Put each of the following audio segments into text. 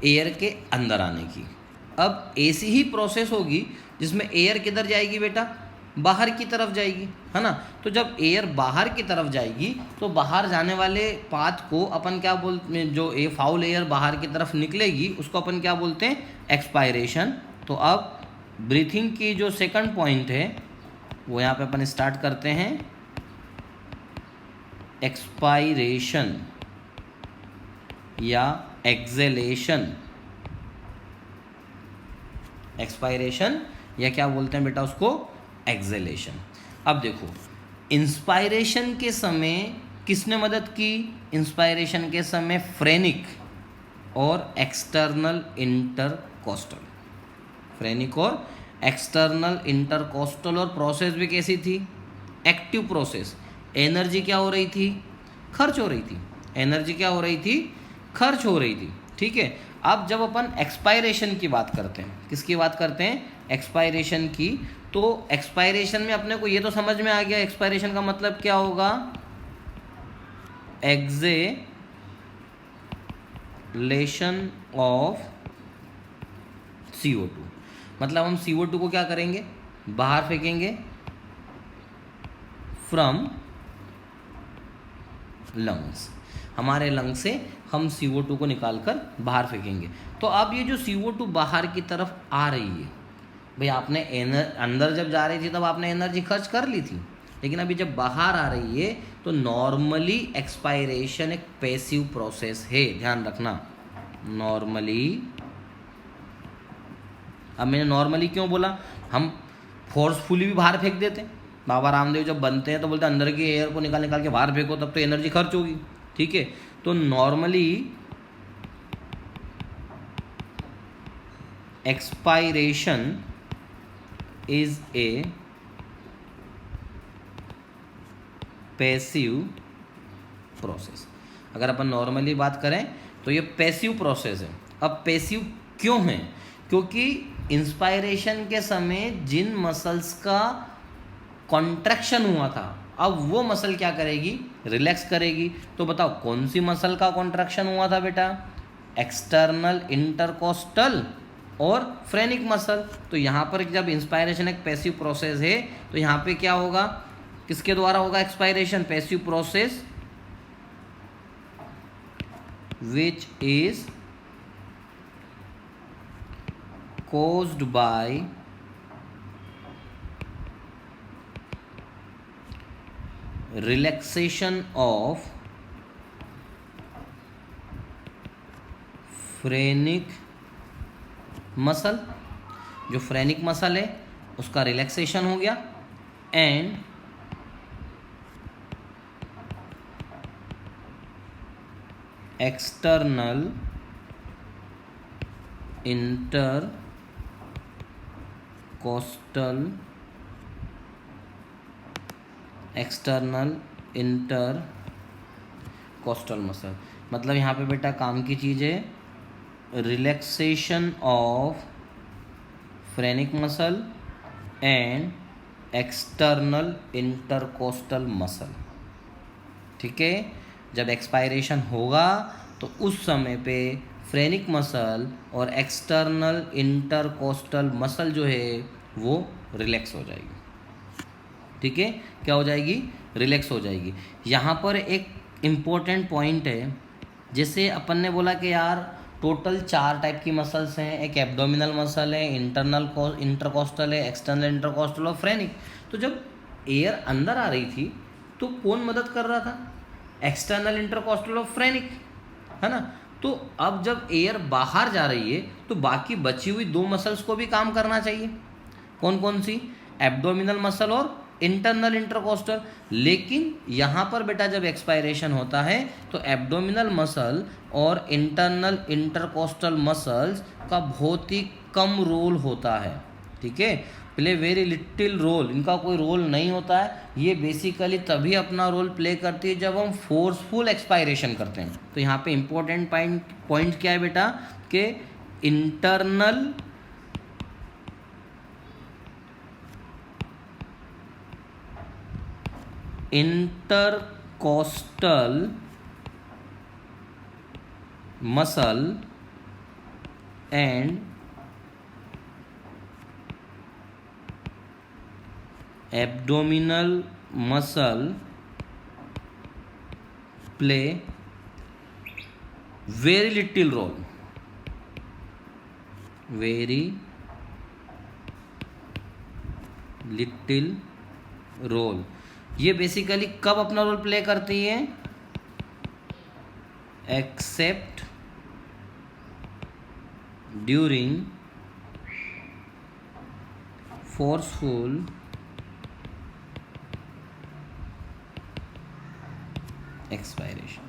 Air के अंदर आने की। अब ऐसी ही प्रोसेस होगी जिसमें एयर किधर जाएगी बेटा, बाहर की तरफ जाएगी, है ना। तो जब एयर बाहर की तरफ जाएगी तो बाहर जाने वाले पाथ को अपन क्या बोलते हैं, जो ए फाउल एयर बाहर की तरफ निकलेगी उसको अपन क्या बोलते हैं, एक्सपायरेशन। तो अब ब्रीथिंग की जो सेकंड पॉइंट है वो यहाँ पे अपन स्टार्ट करते हैं, एक्सपायरेशन या एक्सेलेशन। एक्सपायरेशन या क्या बोलते हैं बेटा उसको, एक्सेलेशन। अब देखो, इंस्पायरेशन के समय किसने मदद की, इंस्पायरेशन के समय फ्रेनिक और एक्सटर्नल इंटरकोस्टल। फ्रेनिक और एक्सटर्नल इंटरकोस्टल, और प्रोसेस भी कैसी थी, एक्टिव प्रोसेस। एनर्जी क्या हो रही थी, खर्च हो रही थी। एनर्जी क्या हो रही थी, खर्च हो रही थी, ठीक है। अब जब अपन एक्सपायरेशन की बात करते हैं, किसकी बात करते हैं, एक्सपायरेशन की, तो एक्सपायरेशन में अपने को ये तो समझ में आ गया एक्सपायरेशन का मतलब क्या होगा, एक्सेलेशन ऑफ CO2। मतलब हम CO2 को क्या करेंगे, बाहर फेंकेंगे फ्रॉम लंग्स। हमारे लंग से हम CO2 को निकाल कर बाहर फेंकेंगे। तो अब ये जो CO2 बाहर की तरफ आ रही है, भाई आपने अंदर जब जा रही थी तब आपने एनर्जी खर्च कर ली थी, लेकिन अभी जब बाहर आ रही है तो नॉर्मली एक्सपायरेशन एक पैसिव प्रोसेस है, ध्यान रखना। नॉर्मली, अब मैंने नॉर्मली क्यों बोला, हम फोर्सफुली भी बाहर फेंक देते हैं। बाबा रामदेव जब बनते हैं तो बोलते हैं अंदर की एयर को निकाल निकाल के बाहर फेंको, तब तो एनर्जी खर्च होगी, ठीक है। तो normally expiration is a passive process. अगर अपन नॉर्मली बात करें तो ये पैसिव प्रोसेस है। अब पैसिव क्यों है, क्योंकि इंस्पायरेशन के समय जिन मसल्स का कॉन्ट्रैक्शन हुआ था, अब वो मसल क्या करेगी, रिलैक्स करेगी। तो बताओ कौन सी मसल का कॉन्ट्रैक्शन हुआ था बेटा, एक्सटर्नल इंटरकोस्टल और फ्रेनिक मसल। तो यहाँ पर जब इंस्पायरेशन एक पैसिव प्रोसेस है तो यहाँ पे क्या होगा, किसके द्वारा होगा expiration, passive process which is caused by relaxation of phrenic muscle। जो फ्रेनिक मसल है उसका रिलैक्सेशन हो गया, and external intercostal, external intercostal muscle. मतलब यहाँ पे बेटा काम की चीज़ है, relaxation of phrenic muscle and external intercostal muscle, ठीक है। जब एक्सपायरेशन होगा तो उस समय पे फ्रेनिक मसल और एक्सटर्नल इंटरकोस्टल मसल जो है वो रिलैक्स हो जाएगी, ठीक है। क्या हो जाएगी, रिलैक्स हो जाएगी। यहाँ पर एक इम्पोर्टेंट पॉइंट है, जैसे अपन ने बोला कि यार टोटल 4 टाइप की मसल्स हैं, एक एब्डोमिनल मसल है, इंटरकोस्टल है, एक्सटर्नल इंटरकोस्टल और फ्रेनिक। तो जब एयर अंदर आ रही थी तो कौन मदद कर रहा था, एक्सटर्नल इंटरकोस्टल और फ्रेनिक, है ना। तो अब जब एयर बाहर जा रही है तो बाकी बची हुई 2 मसल्स को भी काम करना चाहिए। कौन कौन सी, एब्डोमिनल मसल और इंटरनल इंटरकोस्टल। लेकिन यहाँ पर बेटा जब एक्सपायरेशन होता है तो एब्डोमिनल मसल और इंटरनल इंटरकोस्टल मसल्स का बहुत ही कम रोल होता है, ठीक है, प्ले वेरी लिटिल रोल, इनका कोई रोल नहीं होता है। ये बेसिकली तभी अपना रोल प्ले करती है जब हम फोर्सफुल एक्सपायरेशन करते हैं। तो यहाँ पे इम्पोर्टेंट पॉइंट क्या है बेटा, कि internal intercostal muscle and abdominal muscle play very little role, very little role। ये बेसिकली कब अपना रोल प्ले करती है? Accept during forceful expiration.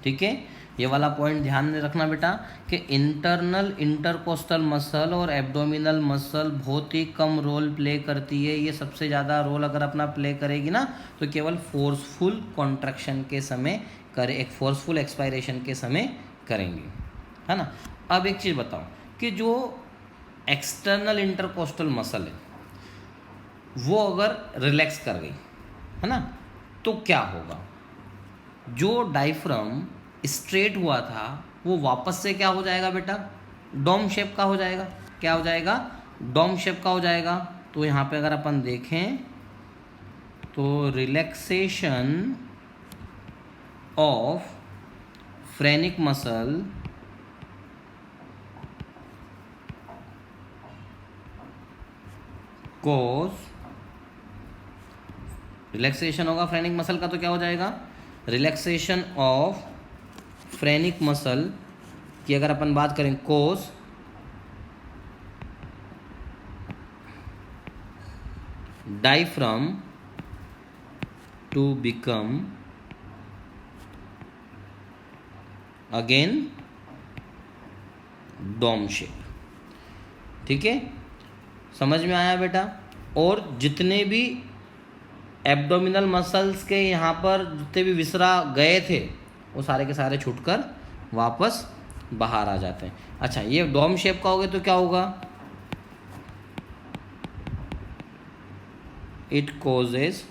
ठीक है, ये वाला पॉइंट ध्यान में रखना बेटा कि इंटरनल इंटरकोस्टल मसल और एब्डोमिनल मसल बहुत ही कम रोल प्ले करती है। ये सबसे ज़्यादा रोल अगर अपना प्ले करेगी ना तो केवल फोर्सफुल कॉन्ट्रैक्शन के समय एक फोर्सफुल एक्सपायरेशन के समय करेंगी, है ना। अब एक चीज़ बताओ कि जो एक्सटर्नल इंटरकोस्टल मसल है वो अगर रिलैक्स कर गई, है ना, तो क्या होगा? जो डायफ्राम स्ट्रेट हुआ था वो वापस से क्या हो जाएगा बेटा? डोम शेप का हो जाएगा। क्या हो जाएगा? डोम शेप का हो जाएगा। तो यहाँ पे अगर अपन देखें तो relaxation of phrenic muscle cos, relaxation होगा फ्रेनिक मसल का तो क्या हो जाएगा? रिलैक्सेशन ऑफ फ्रेनिक मसल की अगर अपन बात करें cause diaphragm to become again dome shape. ठीक है, समझ में आया बेटा? और जितने भी एब्डोमिनल मसल्स के यहाँ पर जितने भी विसरा गए थे वो सारे के सारे छूटकर वापस बाहर आ जाते हैं। अच्छा, ये डोम शेप का हो गया तो क्या होगा? It causes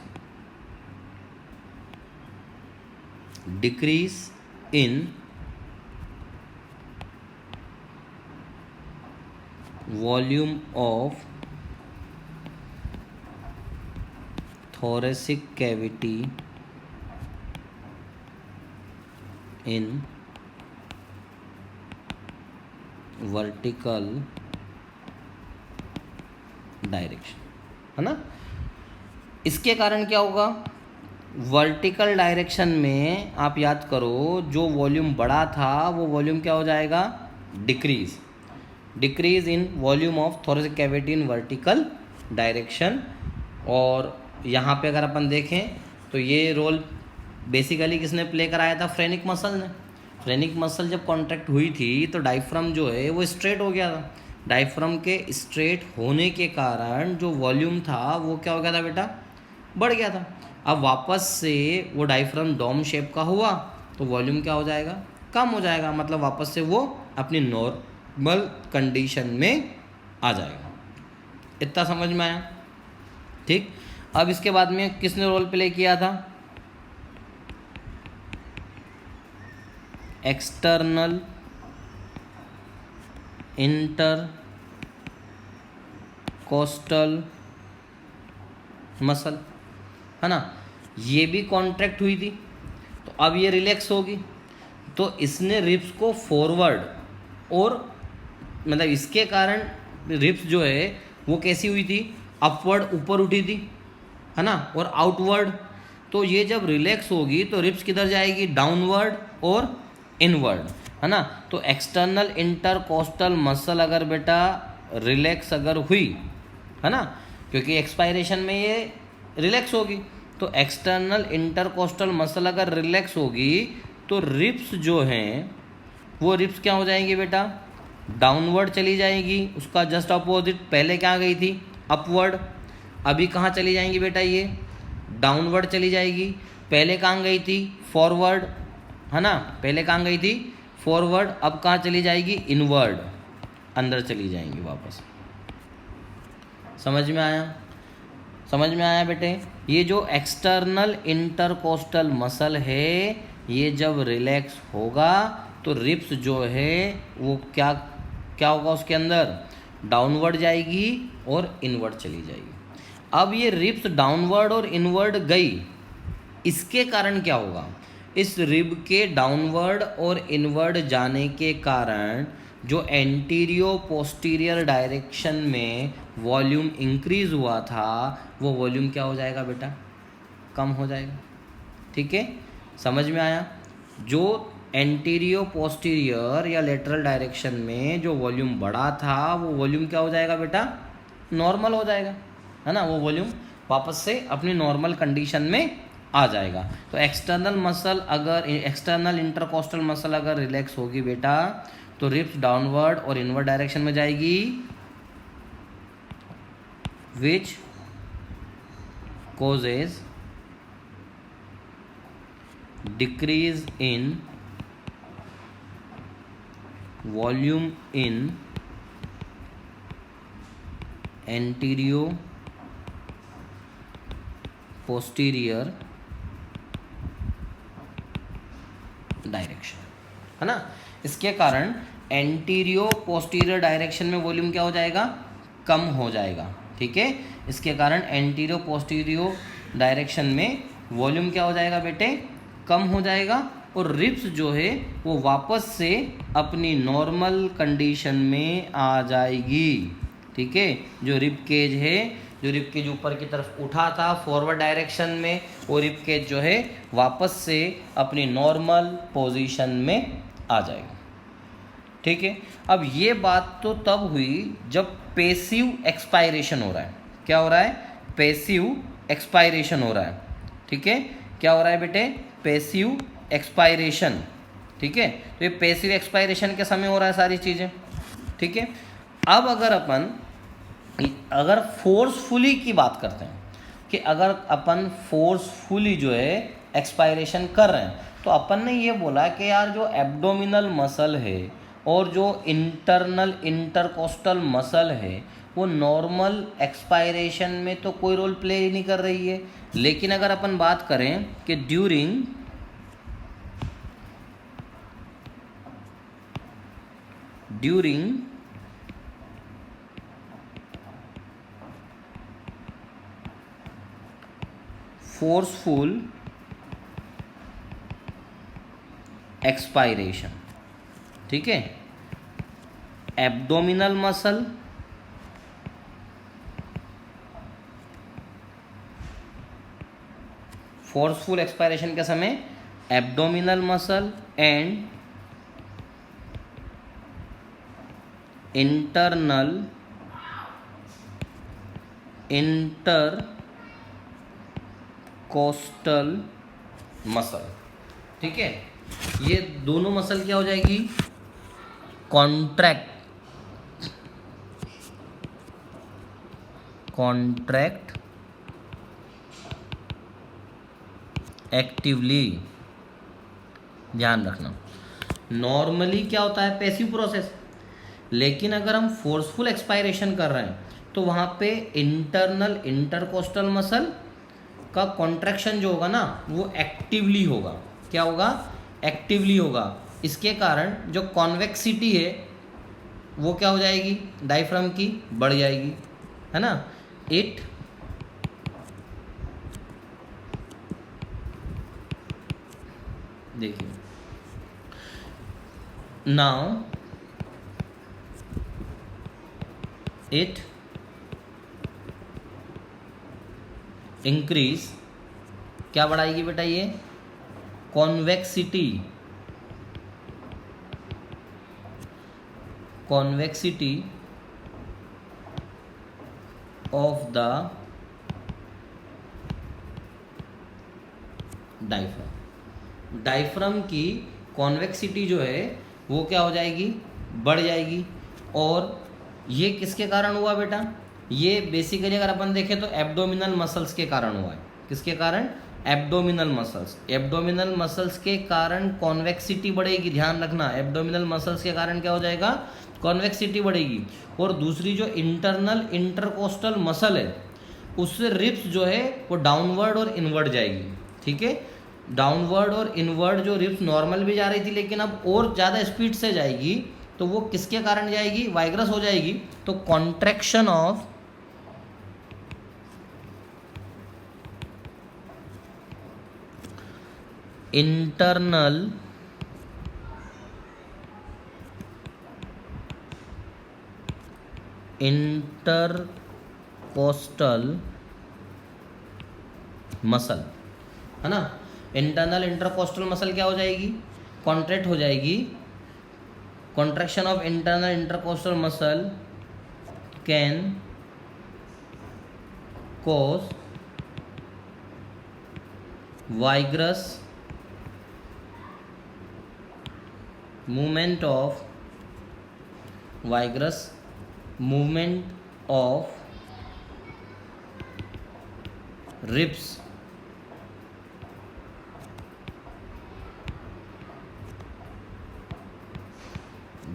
decrease in volume of thoracic cavity in vertical direction, है ना। इसके कारण क्या होगा? वर्टिकल डायरेक्शन में आप याद करो जो वॉल्यूम बड़ा था वो वॉल्यूम क्या हो जाएगा? Decrease in volume of thoracic cavity in vertical direction. और यहाँ पे अगर अपन देखें तो ये रोल बेसिकली किसने प्ले कराया था? फ्रेनिक मसल ने। फ्रेनिक मसल जब कॉन्ट्रैक्ट हुई थी तो डायफ्राम जो है वो स्ट्रेट हो गया था। डायफ्राम के स्ट्रेट होने के कारण जो वॉल्यूम था वो क्या हो गया था बेटा? बढ़ गया था। अब वापस से वो डायफ्राम डोम शेप का हुआ तो वॉल्यूम क्या हो जाएगा? कम हो जाएगा। मतलब वापस से वो अपनी नॉर्मल कंडीशन में आ जाएगा। इतना समझ में आया? ठीक। अब इसके बाद में किसने रोल प्ले किया था? एक्सटर्नल इंटर कोस्टल मसल, है ना। ये भी कॉन्ट्रैक्ट हुई थी तो अब ये रिलैक्स होगी तो इसने रिब्स को फॉरवर्ड और मतलब इसके कारण रिब्स जो है वो कैसी हुई थी? अपवर्ड, ऊपर उठी थी, है ना, और आउटवर्ड। तो ये जब रिलैक्स होगी तो रिब्स किधर जाएगी? डाउनवर्ड और इनवर्ड, है ना। तो एक्सटर्नल इंटरकोस्टल मसल अगर बेटा रिलैक्स अगर हुई, है ना, क्योंकि एक्सपायरेशन में ये रिलैक्स होगी, तो एक्सटर्नल इंटरकोस्टल मसल अगर रिलैक्स होगी तो रिब्स जो हैं वो रिब्स क्या हो जाएंगी बेटा? डाउनवर्ड चली जाएगी। उसका जस्ट अपोजिट पहले क्या गई थी? अपवर्ड। अभी कहाँ चली जाएंगी बेटा? ये डाउनवर्ड चली जाएगी। पहले कहाँ गई थी? फॉरवर्ड, है ना। पहले कहाँ गई थी? फॉरवर्ड। अब कहाँ चली जाएगी? इनवर्ड, अंदर चली जाएंगी वापस। समझ में आया? समझ में आया बेटे? ये जो एक्सटर्नल इंटरकोस्टल मसल है ये जब रिलैक्स होगा तो रिब्स जो है वो क्या क्या होगा उसके अंदर, डाउनवर्ड जाएगी और इनवर्ड चली जाएगी। अब ये रिब्स डाउनवर्ड और इनवर्ड गई, इसके कारण क्या होगा, इस रिब के डाउनवर्ड और इनवर्ड जाने के कारण जो एंटीरियो पोस्टीरियर डायरेक्शन में वॉल्यूम इंक्रीज हुआ था, वो वॉल्यूम क्या हो जाएगा बेटा, कम हो जाएगा। ठीक है, समझ में आया। जो एंटीरियो पोस्टीरियर या लेटरल डायरेक्शन में जो वॉल्यूम बढ़ा था, वो वॉल्यूम क्या हो जाएगा बेटा, नॉर्मल हो जाएगा, है ना। वो वॉल्यूम वापस से अपनी नॉर्मल कंडीशन में आ जाएगा। तो एक्सटर्नल मसल अगर, एक्सटर्नल इंटरकोस्टल मसल अगर रिलैक्स होगी बेटा, तो रिब्स डाउनवर्ड और इनवर्ड डायरेक्शन में जाएगी, विच causes decrease in volume in anterior posterior direction, है ना। इसके कारण एंटीरियो पोस्टीरियर डायरेक्शन में वॉल्यूम क्या हो जाएगा, कम हो जाएगा। ठीक है, इसके कारण एंटीरियो पोस्टीरियर डायरेक्शन में वॉल्यूम क्या हो जाएगा बेटे, कम हो जाएगा, और रिब्स जो है वो वापस से अपनी नॉर्मल कंडीशन में आ जाएगी। ठीक है, जो रिब केज है, जो रिब केज ऊपर की तरफ उठा था फॉरवर्ड डायरेक्शन में, वो रिब केज जो है वापस से अपनी नॉर्मल पोजीशन में आ जाएगा। ठीक है, अब ये बात तो तब हुई जब पैसिव एक्सपायरेशन हो रहा है। क्या हो रहा है, पैसिव एक्सपायरेशन हो रहा है। ठीक है, क्या हो रहा है बेटे, पैसिव एक्सपायरेशन। ठीक है, तो ये पैसिव एक्सपायरेशन के समय हो रहा है सारी चीज़ें। ठीक है, अब अगर फोर्सफुली की बात करते हैं कि अगर अपन फोर्सफुली जो है एक्सपायरेशन कर रहे हैं, तो अपन ने ये बोला कि यार जो एब्डोमिनल मसल है और जो इंटरनल इंटरकोस्टल मसल है, वो नॉर्मल एक्सपायरेशन में तो कोई रोल प्ले ही नहीं कर रही है। लेकिन अगर अपन बात करें कि ड्यूरिंग फोर्सफुल एक्सपायरेशन, ठीक है, एब्डोमिनल मसल फोर्सफुल एक्सपायरेशन के समय abdominal muscle and internal intercostal muscle, ठीक है, ये दोनों मसल क्या हो जाएगी, कॉन्ट्रैक्ट एक्टिवली। ध्यान रखना, नॉर्मली क्या होता है, पैसिव प्रोसेस, लेकिन अगर हम फोर्सफुल एक्सपायरेशन कर रहे हैं तो वहाँ पे इंटरनल इंटरकोस्टल मसल का कॉन्ट्रैक्शन जो होगा ना, वो एक्टिवली होगा। क्या होगा, एक्टिवली होगा। इसके कारण जो कॉन्वेक्सिटी है वो क्या हो जाएगी, डायफ्राम की बढ़ जाएगी, है ना। इट देखिए नाउ इट इंक्रीज, क्या बढ़ाएगी बेटा, ये कॉन्वेक्सिटी ऑफ द डायफ्राम की कॉन्वेक्सिटी जो है वो क्या हो जाएगी, बढ़ जाएगी। और ये किसके कारण हुआ बेटा, ये बेसिकली अगर अपन देखें तो एब्डोमिनल मसल्स के कारण हुआ है। किसके कारण, एब्डोमिनल मसल्स के कारण कॉन्वेक्सिटी बढ़ेगी। ध्यान रखना, एब्डोमिनल मसल्स के कारण क्या हो जाएगा, कॉन्वेक्सिटी बढ़ेगी। और दूसरी जो इंटरनल इंटरकोस्टल मसल है, उससे रिब्स जो है वो डाउनवर्ड और इनवर्ड जाएगी। ठीक है, डाउनवर्ड और इनवर्ड जो रिब्स नॉर्मल भी जा रही थी, लेकिन अब और ज़्यादा स्पीड से जाएगी, तो वो किसके कारण जाएगी, वाइग्रस हो जाएगी। तो contraction of internal intercostal muscle, है ना। इंटरनल इंटरकोस्टल मसल क्या हो जाएगी, कॉन्ट्रैक्ट हो जाएगी। Contraction of internal intercostal muscle can cause vigorous movement of ribs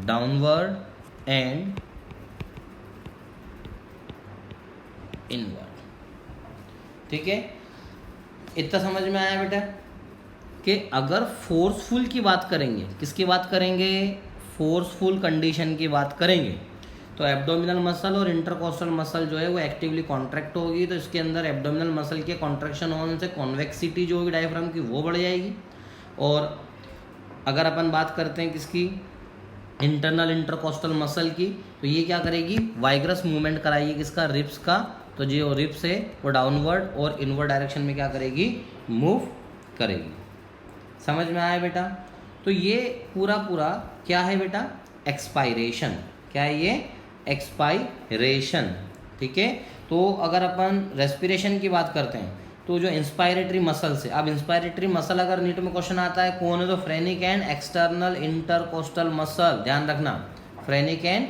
downward and inward। ठीक है, इतना समझ में आया बेटा कि अगर फोर्सफुल की बात करेंगे, किसकी बात करेंगे, फोर्सफुल कंडीशन की बात करेंगे, तो एब्डोमिनल मसल और इंटरकोस्टल मसल जो है वो एक्टिवली कॉन्ट्रैक्ट होगी। तो इसके अंदर एब्डोमिनल मसल के कॉन्ट्रैक्शन होने से कॉन्वेक्सिटी जो होगी डायफ्राम की वो बढ़ जाएगी। और अगर अपन बात करते हैं किसकी, इंटरनल इंटरकोस्टल मसल की, तो ये क्या करेगी, वाइग्रस मूवमेंट कराएगी किसका, रिब्स का। तो जो रिब्स है वो डाउनवर्ड और इनवर्ड डायरेक्शन में क्या करेगी, मूव करेगी। समझ में आया बेटा। तो ये पूरा क्या है बेटा, एक्सपायरेशन। क्या है ये, एक्सपायरेशन। ठीक है। तो अगर अपन रेस्पिरेशन की बात करते हैं तो जो इंस्पायरेटरी मसल से, अब इंस्पायरेटरी मसल अगर नीट में क्वेश्चन आता है कौन है, तो phrenic and external intercostal muscle, ध्यान रखना, phrenic and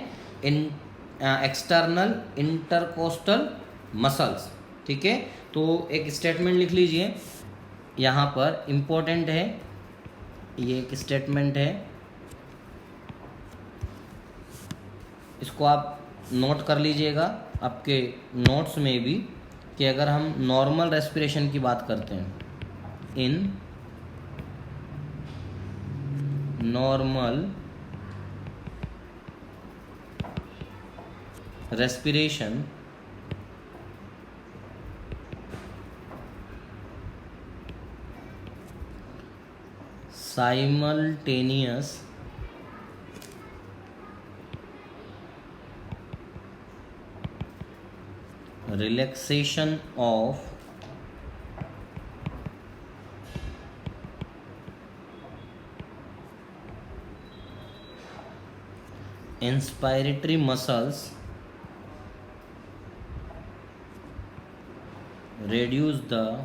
external intercostal muscles. ठीक है। तो एक स्टेटमेंट लिख लीजिए यहाँ पर, इम्पोर्टेंट है ये, एक स्टेटमेंट है, इसको आप नोट कर लीजिएगा आपके नोट्स में भी, कि अगर हम नॉर्मल रेस्पिरेशन की बात करते हैं, in normal respiration simultaneous relaxation of inspiratory muscles reduce the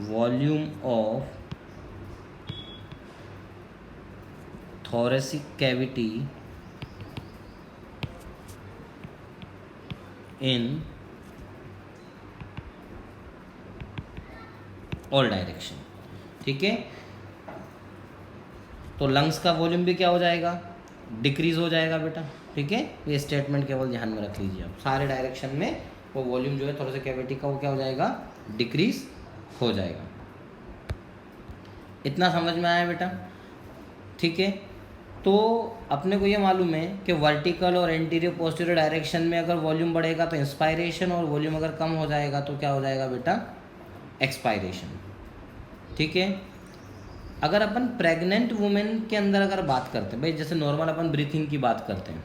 volume of thoracic cavity in all direction। ठीक है। तो लंग्स का वॉल्यूम भी क्या हो जाएगा, डिक्रीज हो जाएगा बेटा। ठीक है। ये स्टेटमेंट केवल ध्यान में रख लीजिए आप, सारे डायरेक्शन में वो वॉल्यूम जो है थोड़ा सा कैविटी का वो क्या हो जाएगा, डिक्रीज हो जाएगा। इतना समझ में आया बेटा। ठीक है। तो अपने को ये मालूम है कि वर्टिकल और एंटीरियर पोस्टीरियर डायरेक्शन में अगर वॉल्यूम बढ़ेगा तो इंस्पायरेशन, और वॉल्यूम अगर कम हो जाएगा तो क्या हो जाएगा बेटा, एक्सपायरेशन। ठीक है। अगर अपन प्रेग्नेंट वुमेन के अंदर अगर बात करते हैं भाई, जैसे नॉर्मल अपन ब्रीथिंग की बात करते हैं,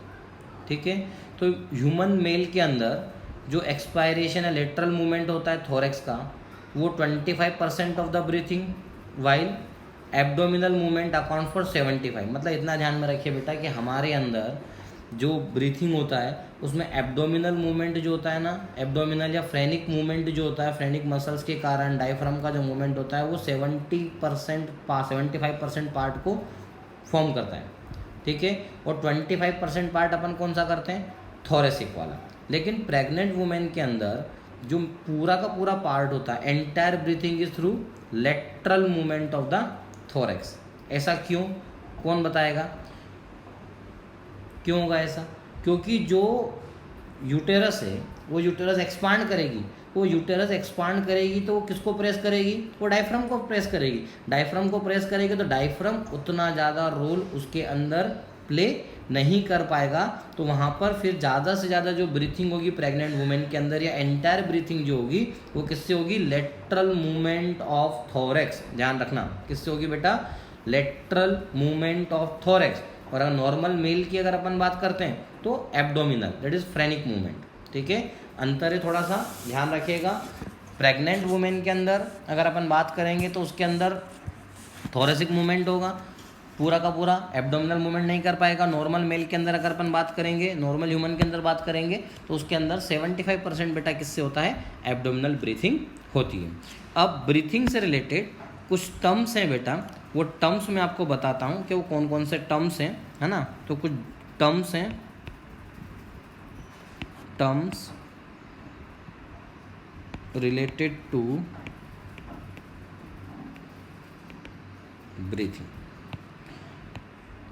ठीक है, तो ह्यूमन मेल के अंदर जो एक्सपायरेशन है, लेटरल मूवमेंट होता है थोरैक्स का, वो 25% of the breathing, while abdominal movement account for 75। मतलब इतना ध्यान में रखिए बेटा कि हमारे अंदर जो ब्रीथिंग होता है उसमें एब्डोमिनल मूवमेंट जो होता है ना, एब्डोमिनल या फ्रेनिक मूवमेंट जो होता है, फ्रेनिक मसल्स के कारण डायफ्राम का जो मूवमेंट होता है वो 75% पार्ट को फॉर्म करता है। ठीक है। और 25% पार्ट अपन कौन सा करते हैं, थोरेसिक वाला। लेकिन प्रेग्नेंट वुमेन के अंदर जो पूरा का पूरा पार्ट होता है, entire breathing is through lateral movement of the thorax. ऐसा क्यों, कौन बताएगा क्यों होगा ऐसा? क्योंकि जो यूटेरस है वो यूटेरस एक्सपांड करेगी, वो यूटेरस एक्सपांड करेगी तो वो किसको प्रेस करेगी, वो डायफ्राम को प्रेस करेगी। डायफ्राम को प्रेस करेगी तो डायफ्राम उतना ज़्यादा रोल उसके अंदर प्ले नहीं कर पाएगा। तो वहाँ पर फिर ज़्यादा से ज़्यादा जो ब्रीथिंग होगी प्रेग्नेंट वुमेन के अंदर, या एंटायर ब्रीथिंग जो होगी वो किससे होगी, लेटरल मूवमेंट ऑफ थोरेक्स। ध्यान रखना किससे होगी बेटा, लेटरल मूवमेंट ऑफ थोरेक्स। और अगर नॉर्मल मेल की अगर अपन बात करते हैं तो abdominal, that is phrenic movement. ठीक है, अंतर है थोड़ा सा, ध्यान रखिएगा। प्रेग्नेंट वुमेन के अंदर अगर अपन बात करेंगे तो उसके अंदर थोरेसिक मूवमेंट होगा, पूरा का पूरा एब्डोमिनल मूवमेंट नहीं कर पाएगा। नॉर्मल मेल के अंदर अगर अपन बात करेंगे, नॉर्मल ह्यूमन के अंदर बात करेंगे तो उसके अंदर 75% बेटा किससे होता है, एब्डोमिनल ब्रीथिंग होती है। अब ब्रीथिंग से रिलेटेड कुछ टर्म्स हैं बेटा, वो टर्म्स मैं आपको बताता हूँ कि वो कौन कौन से टर्म्स हैं, है ना। तो कुछ टर्म्स हैं, टर्म्स रिलेटेड टू ब्रीथिंग।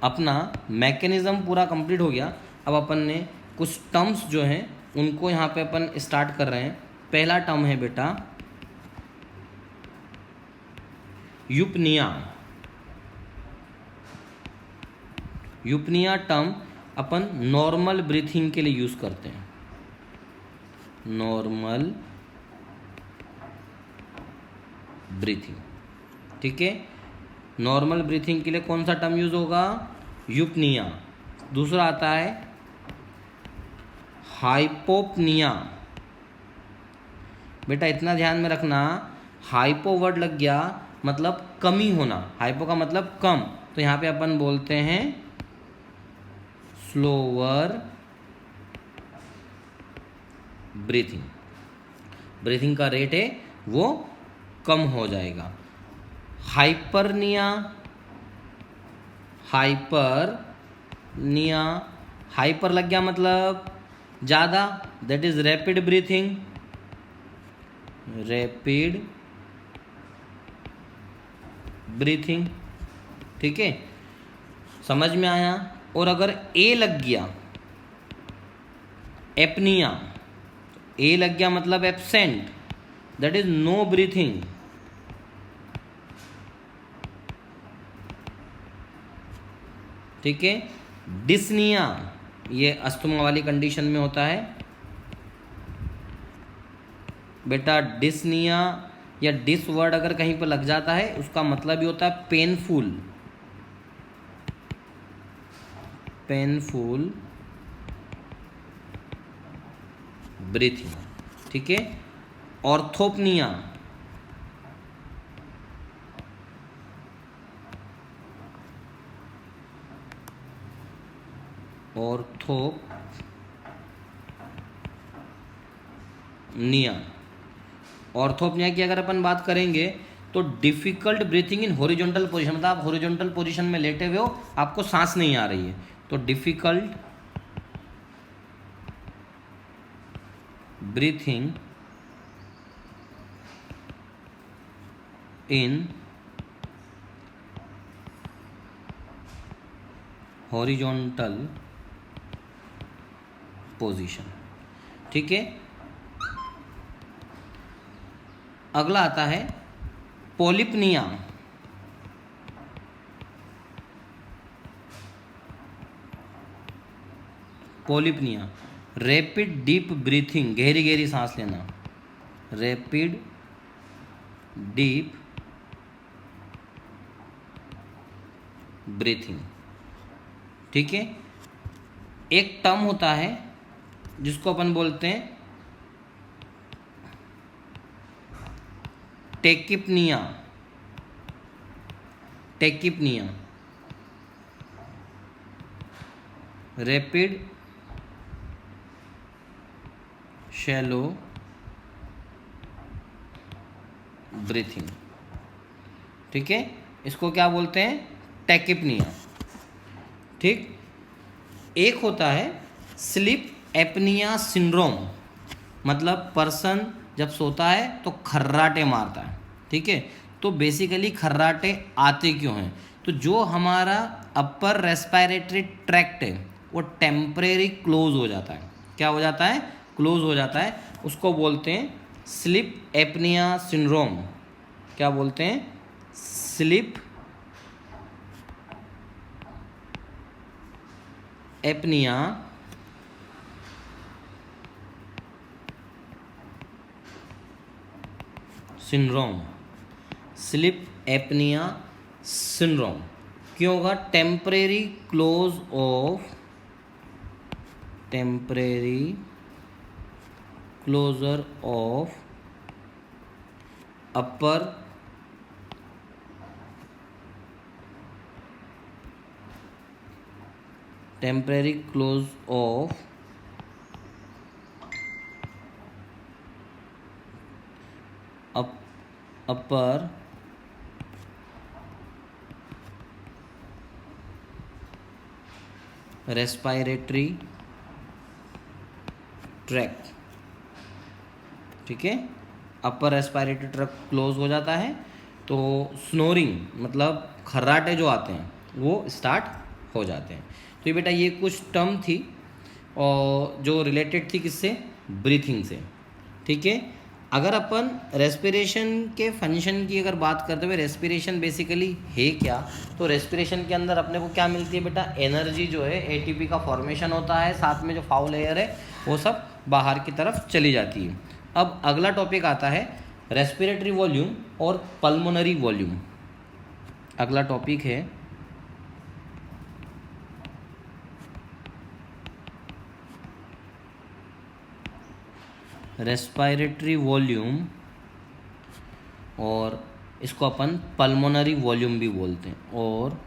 अपना मैकेनिज्म पूरा कंप्लीट हो गया। अब अपन ने कुछ टर्म्स जो हैं उनको यहाँ पे अपन स्टार्ट कर रहे हैं। पहला टर्म है बेटा यूपनिया। यूपनिया टर्म अपन नॉर्मल ब्रीथिंग के लिए यूज करते हैं। नॉर्मल ब्रीथिंग, ठीक है। नॉर्मल ब्रीथिंग के लिए कौन सा टर्म यूज होगा, यूपनिया। दूसरा आता है हाइपोपनिया। बेटा इतना ध्यान में रखना, हाइपो वर्ड लग गया मतलब कमी होना, हाइपो का मतलब कम, तो यहाँ पे अपन बोलते हैं स्लोअर ब्रीथिंग। ब्रीथिंग का रेट है वो कम हो जाएगा। हाइपरनिया, हाइपरनिया, हाइपर लग गया मतलब ज़्यादा, that is rapid breathing. Rapid breathing, ठीक है, समझ में आया। और अगर ए लग गया, एपनिया, ए लग गया मतलब absent, that is no breathing. ठीक है। डिस्निया, ये अस्थमा वाली कंडीशन में होता है बेटा। डिस्निया या डिस वर्ड अगर कहीं पर लग जाता है उसका मतलब ही होता है पेनफुल, पेनफुल ब्रीथिंग, ठीक है। ऑर्थोपनिया, ऑर्थोपनिया, ऑर्थोपनिया की अगर अपन बात करेंगे तो difficult breathing in horizontal position, मतलब आप हॉरिजॉन्टल पोजीशन में लेटे हुए हो, आपको सांस नहीं आ रही है, तो difficult breathing in horizontal position, ठीक है। अगला आता है पोलिपनिया। पोलिपनिया, रैपिड डीप ब्रीथिंग, गहरी गहरी सांस लेना, रैपिड डीप ब्रीथिंग, ठीक है। एक टर्म होता है जिसको अपन बोलते हैं tachypnoea. Tachypnoea, rapid shallow breathing, ठीक है। इसको क्या बोलते हैं, टेकिपनिया, ठीक। एक होता है स्लीप एपनिया सिंड्रोम, मतलब पर्सन जब सोता है तो खर्राटे मारता है, ठीक है। तो बेसिकली खर्राटे आते क्यों हैं, तो जो हमारा अपर रेस्पिरेटरी ट्रैक्ट है वो टेम्परेरी क्लोज हो जाता है। क्या हो जाता है, क्लोज हो जाता है, उसको बोलते हैं स्लीप एपनिया सिंड्रोम, क्या बोलते हैं? Sleep apnea syndrome. Sleep apnea syndrome क्यों होगा? Temporary closure of upper temporary close of upper respiratory tract, ठीक है, अपर रेस्पिरेटरी ट्रैक्ट क्लोज हो जाता है तो स्नोरिंग मतलब खर्राटे जो आते हैं वो स्टार्ट हो जाते हैं। तो ये बेटा ये कुछ टर्म थी और जो रिलेटेड थी किससे? ब्रीथिंग से, ठीक है। अगर अपन रेस्पिरेशन के फंक्शन की अगर बात करते हुए, रेस्पिरेशन बेसिकली है क्या? तो रेस्पिरेशन के अंदर अपने को क्या मिलती है बेटा? एनर्जी जो है, एटीपी का फॉर्मेशन होता है, साथ में जो फाउल एयर है वो सब बाहर की तरफ चली जाती है। अब अगला टॉपिक आता है रेस्पिरेटरी वॉल्यूम और पल्मोनरी वॉल्यूम। अगला टॉपिक है रेस्पिरेटरी वॉल्यूम और इसको अपन पल्मोनरी वॉल्यूम भी बोलते हैं, और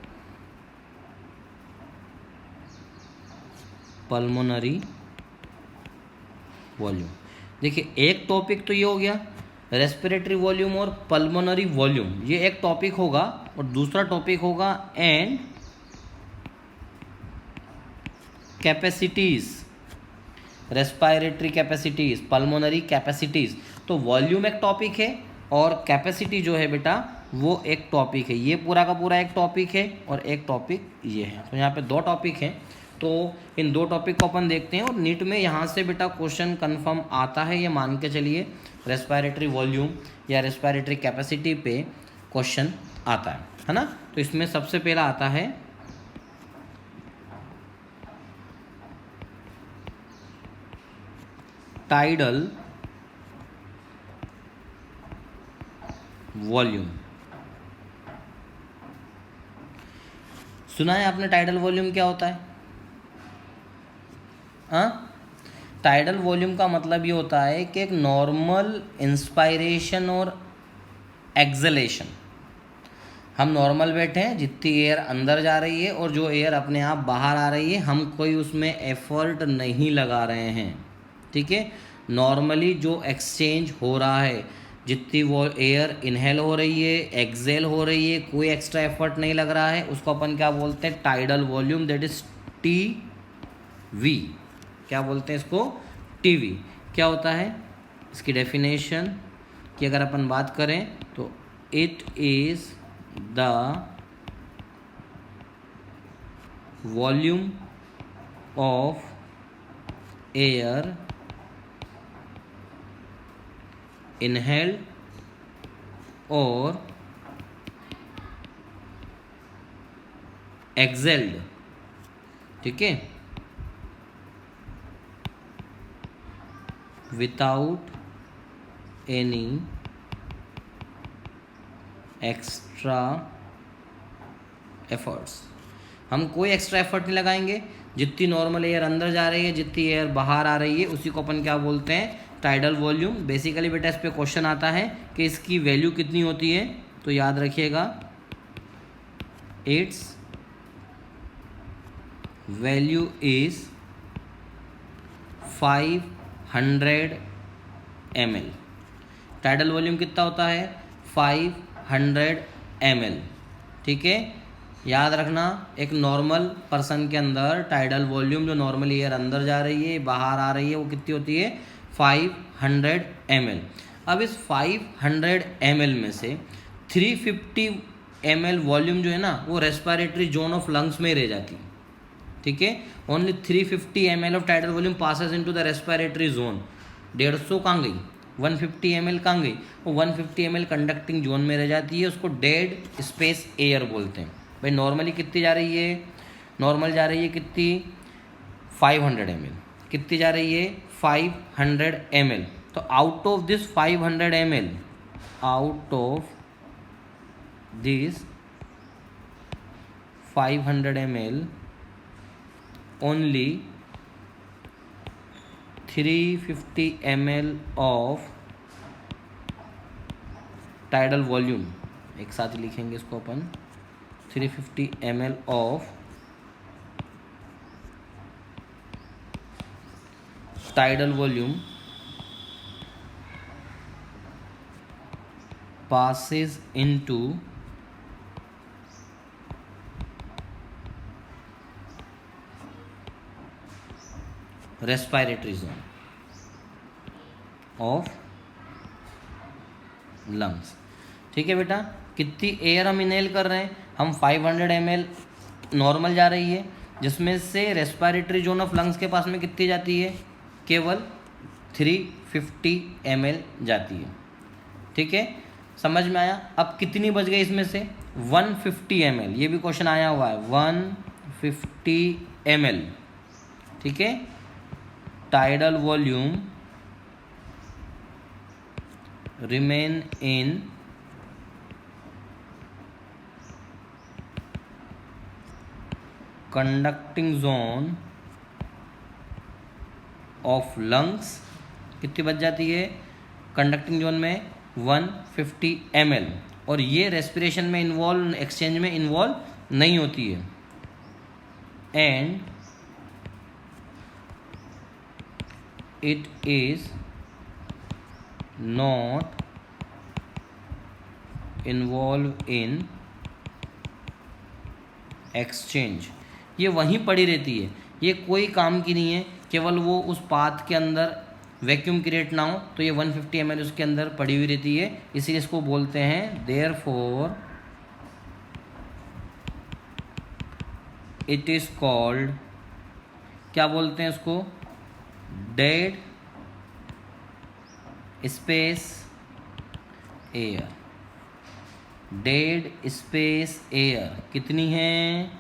पल्मोनरी वॉल्यूम। देखिए एक टॉपिक तो ये हो गया रेस्पिरेटरी वॉल्यूम और पल्मोनरी वॉल्यूम, ये एक टॉपिक होगा, और दूसरा टॉपिक होगा and capacities, respiratory capacities, pulmonary capacities. तो वॉल्यूम एक टॉपिक है और कैपेसिटी जो है बेटा वो एक टॉपिक है। ये पूरा का पूरा एक टॉपिक है और एक टॉपिक ये है। तो यहाँ पे दो टॉपिक हैं, तो इन दो टॉपिक को अपन देखते हैं और नीट में यहाँ से बेटा क्वेश्चन कंफर्म आता है, ये मान के चलिए रेस्पिरेटरी वॉल्यूम या रेस्पिरेटरी कैपेसिटी पे क्वेश्चन आता है ना। तो इसमें सबसे पहला आता है टाइडल वॉल्यूम। सुना है आपने टाइडल वॉल्यूम क्या होता है? टाइडल वॉल्यूम का मतलब ये होता है कि एक नॉर्मल इंस्पायरेशन और एक्सलेशन, हम नॉर्मल बैठे हैं, जितनी एयर अंदर जा रही है और जो एयर अपने आप बाहर आ रही है, हम कोई उसमें एफर्ट नहीं लगा रहे हैं, ठीक है। नॉर्मली जो एक्सचेंज हो रहा है, जितनी वो एयर इनहेल हो रही है, एक्सेल हो रही है, कोई एक्स्ट्रा एफर्ट नहीं लग रहा है, उसको अपन क्या बोलते हैं? Tidal volume, that is TV. क्या बोलते हैं इसको? टीवी। क्या होता है इसकी डेफिनेशन की अगर अपन बात करें तो it is the volume of air inhaled और एक्सेल्ड, ठीक है, विदाउट एनी एक्स्ट्रा एफर्ट्स। हम कोई एक्स्ट्रा एफर्ट नहीं लगाएंगे, जितनी नॉर्मल एयर अंदर जा रही है, जितनी एयर बाहर आ रही है, उसी को अपन क्या बोलते हैं? Tidal volume. बेसिकली बेटा इस पे क्वेश्चन आता है कि इसकी वैल्यू कितनी होती है, तो याद रखिएगा it's value is 500 ml। Tidal volume कितना होता है? 500 ml, ठीक है। याद रखना एक नॉर्मल पर्सन के अंदर टाइडल वॉल्यूम, जो नॉर्मल एयर अंदर जा रही है बाहर आ रही है, वो कितनी होती है? 500 ml। अब इस 500 ml में से 350 ml वॉल्यूम जो है ना वो रेस्पिरेटरी जोन ऑफ लंग्स में रह जाती है, ठीक है। Only 350 ml of tidal volume passes into the respiratory zone. 150 कहाँ गई? 150 ml कहाँ गई? वो 150 ml कंडक्टिंग जोन में रह जाती है, उसको डेड स्पेस एयर बोलते हैं। भाई नॉर्मली कितनी जा रही है? नॉर्मल जा रही है कितनी? 500 ml। कितनी जा रही है? 500 ml। तो out of this 500 ml, out of this 500 ml only 350 ml of tidal volume, एक साथ ही लिखेंगे इसको अपन, 350 ml of tidal volume passes into respiratory zone of lungs. ठीक है बेटा, कितनी एयर हम इनहेल कर रहे हैं? हम 500 ml नॉर्मल जा रही है, जिसमें से रेस्पिरेटरी जोन ऑफ लंग्स के पास में कितनी जाती है? केवल 350 ml जाती है। ठीक है, समझ में आया? अब कितनी बच गई इसमें से? 150 ml। ये भी क्वेश्चन आया हुआ है, 150 ml। ठीक है, tidal volume remain in conducting zone of lungs. कितनी बच जाती है कंडक्टिंग जोन में? 150 ml। और ये रेस्पिरेशन में इन्वॉल्व, एक्सचेंज में इन्वॉल्व नहीं होती है। And it is not involved in exchange। ये वहीं पड़ी रहती है, ये कोई काम की नहीं है, केवल वो उस पाथ के अंदर वैक्यूम क्रिएट ना हो तो ये 150 ml उसके अंदर पड़ी हुई रहती है, इसीलिए इसको बोलते हैं देयरफॉर इट इज कॉल्ड, क्या बोलते हैं उसको? Dead space air. Dead space air कितनी है?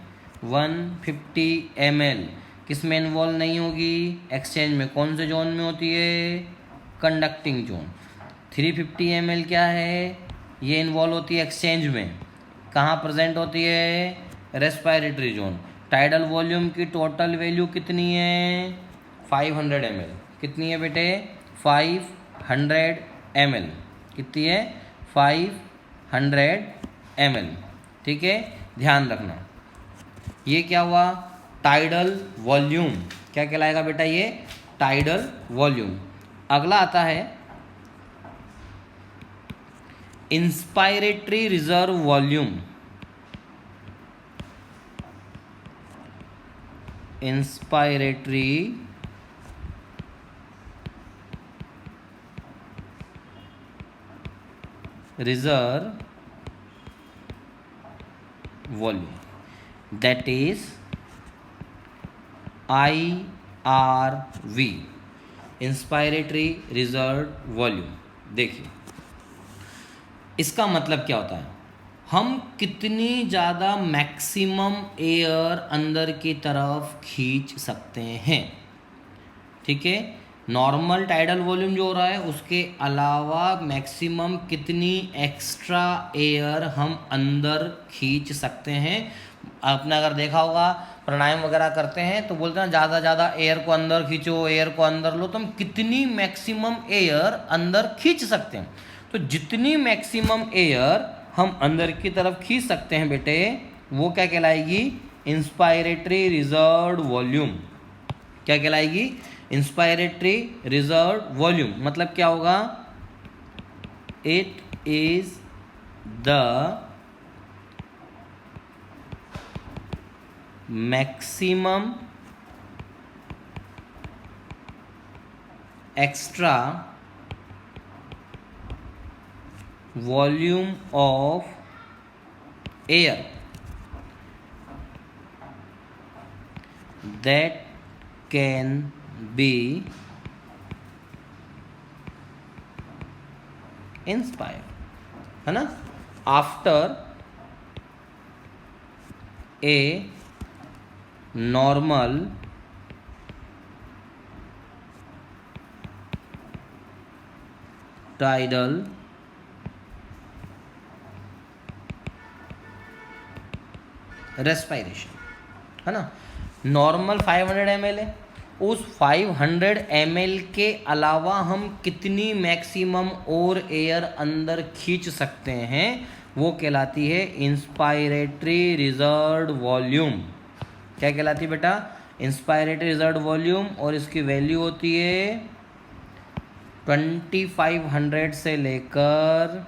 150 ml। किस में इन्वॉल्व नहीं होगी? एक्सचेंज में। कौन से जोन में होती है? Conducting zone. 350 ml क्या है? ये इन्वॉल्व होती है एक्सचेंज में। कहाँ प्रेजेंट होती है? Respiratory zone. टाइडल वॉल्यूम की टोटल वैल्यू कितनी है? 500 ml। कितनी है बेटे? 500 ml। कितनी है? 500 ml। ठीक है, ध्यान रखना। ये क्या हुआ? Tidal volume. क्या कहलाएगा बेटा? ये टाइडल वॉल्यूम। अगला आता है inspiratory reserve volume. Inspiratory reserve volume, that is IRV, inspiratory reserve volume. देखिए इसका मतलब क्या होता है? हम कितनी ज़्यादा मैक्सिमम एयर अंदर की तरफ खींच सकते हैं। ठीक है, नॉर्मल टाइडल वॉल्यूम जो हो रहा है उसके अलावा मैक्सिमम कितनी एक्स्ट्रा एयर हम अंदर खींच सकते हैं। आपने अगर देखा होगा प्राणायाम वगैरह करते हैं तो बोलते हैं ज़्यादा ज़्यादा एयर को अंदर खींचो, एयर को अंदर लो, तो हम कितनी मैक्सिमम एयर अंदर खींच सकते हैं। तो जितनी मैक्सिमम एयर हम अंदर की तरफ खींच सकते हैं बेटे, वो क्या कहलाएगी? Inspiratory reserve volume. क्या कहलाएगी? Inspiratory reserve volume. मतलब क्या होगा? It is the maximum extra volume of air that can be inspire, है ना। After a normal tidal respiration, है ना। नॉर्मल 500 ml है, उस 500 ml के अलावा हम कितनी मैक्सिमम और एयर अंदर खींच सकते हैं वो कहलाती है इंस्पायरेटरी रिजर्व्ड वॉल्यूम। क्या कहलाती है बेटा? Inspiratory reserved volume. और इसकी वैल्यू होती है 2500 से लेकर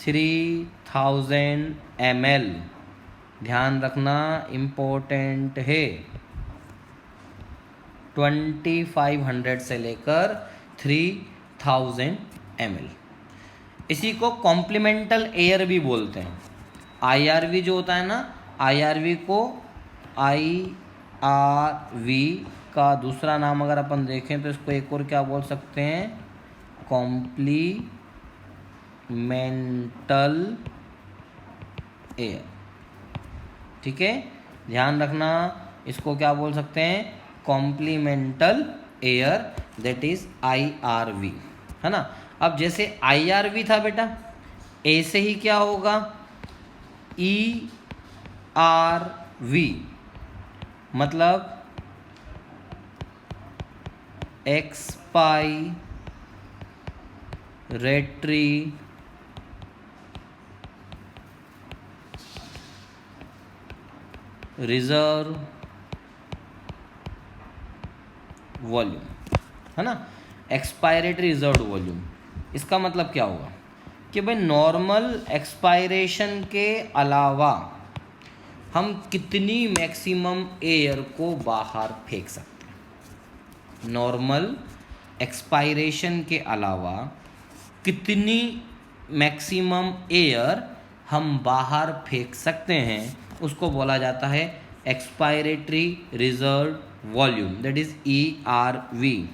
3000 ml। ध्यान रखना, इम्पोर्टेंट है। 2500 से लेकर 3000 ml। इसी को कॉम्प्लीमेंटल एयर भी बोलते हैं। IRV जो होता है ना, IRV को IRV का दूसरा नाम अगर अपन देखें तो इसको एक और क्या बोल सकते हैं? कॉम्प्लीमेंटल एयर। ठीक है, ध्यान रखना, इसको क्या बोल सकते हैं? कॉम्प्लीमेंटल एयर, दैट इज IRV, है ना। अब जैसे IRV था बेटा, ऐसे ही क्या होगा? ERV, मतलब एक्सपायरेटरी रिजर्व वॉल्यूम, है ना। एक्सपायरेटरी रिजर्व वॉल्यूम, इसका मतलब क्या होगा कि भाई नॉर्मल एक्सपायरेशन के अलावा हम कितनी मैक्सिमम एयर को बाहर फेंक सकते हैं। नॉर्मल एक्सपायरेशन के अलावा कितनी मैक्सिमम एयर हम बाहर फेंक सकते हैं उसको बोला जाता है expiratory reserve volume, that is ERV।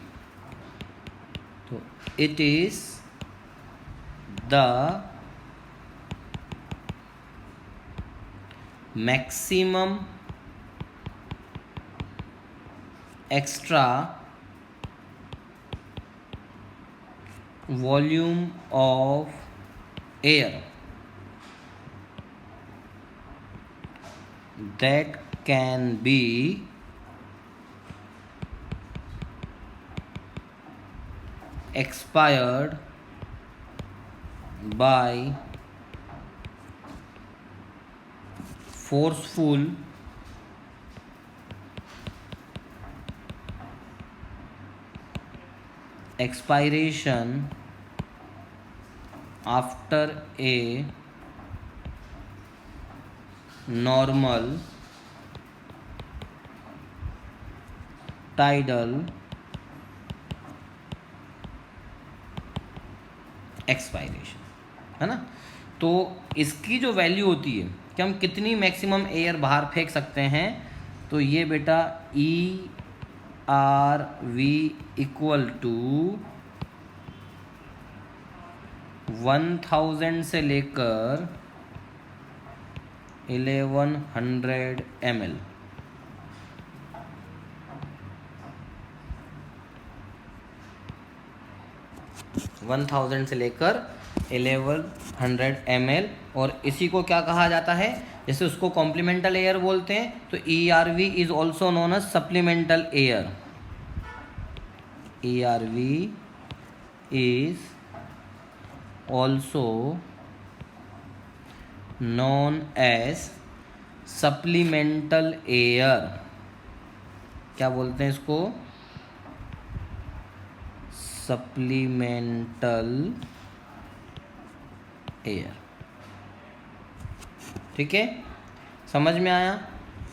तो it is the maximum extra volume of air that can be expired by forceful expiration after a normal tidal expiration, है ना। तो इसकी जो वैल्यू होती है कि हम कितनी मैक्सिमम एयर बाहर फेंक सकते हैं, तो ये बेटा ERV इक्वल टू 1000 से लेकर 1100 ml। से लेकर 1100 ml। और इसी को क्या कहा जाता है? जैसे उसको कॉम्प्लीमेंटल एयर बोलते हैं, तो ERV is also known as supplemental air. ERV is also known as supplemental air. क्या बोलते हैं इसको? Supplemental air. ठीक है, समझ में आया?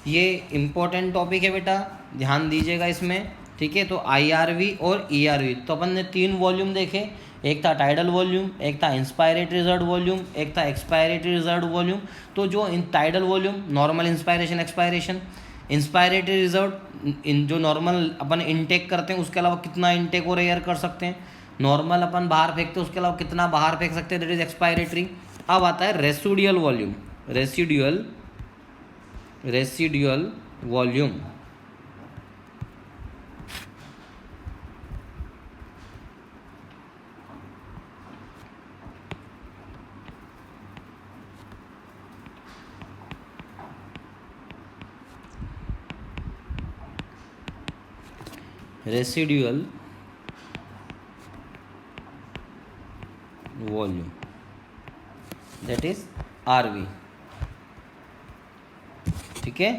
ये इम्पोर्टेंट टॉपिक है बेटा, ध्यान दीजिएगा इसमें। ठीक है, तो IRV और ERV, तो अपन ने 3 वॉल्यूम देखे, एक था टाइडल वॉल्यूम, एक था इंस्पायरेटरी रिजर्व्ड वॉल्यूम, एक था एक्सपायरेटरी रिजर्व्ड वॉल्यूम। तो जो इन tidal volume normal inspiration expiration, inspiratory reserve इन जो नॉर्मल अपन इनटेक करते हैं उसके अलावा कितना इनटेक और एयर कर सकते हैं, नॉर्मल अपन बाहर फेंकते हैं, उसके अलावा कितना बाहर फेंक सकते हैं, दैट इज एक्सपायरेटरी। अब आता है residual volume. Residual volume residual volume that is RV. ठीक है,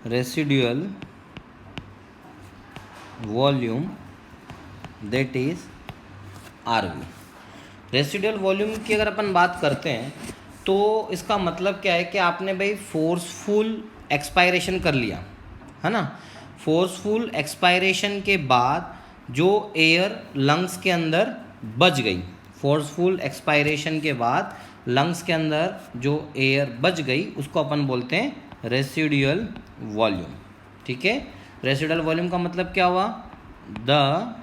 residual volume that is RV. Residual volume की अगर अपन बात करते हैं तो इसका मतलब क्या है कि आपने भाई फोर्सफुल एक्सपायरेशन कर लिया है ना। फोर्सफुल एक्सपायरेशन के बाद जो एयर लंग्स के अंदर बच गई, फोर्सफुल एक्सपायरेशन के बाद लंग्स के अंदर जो एयर बच गई उसको अपन बोलते हैं रेसिडुअल वॉल्यूम। ठीक है, रेसिडुअल वॉल्यूम का मतलब क्या हुआ, the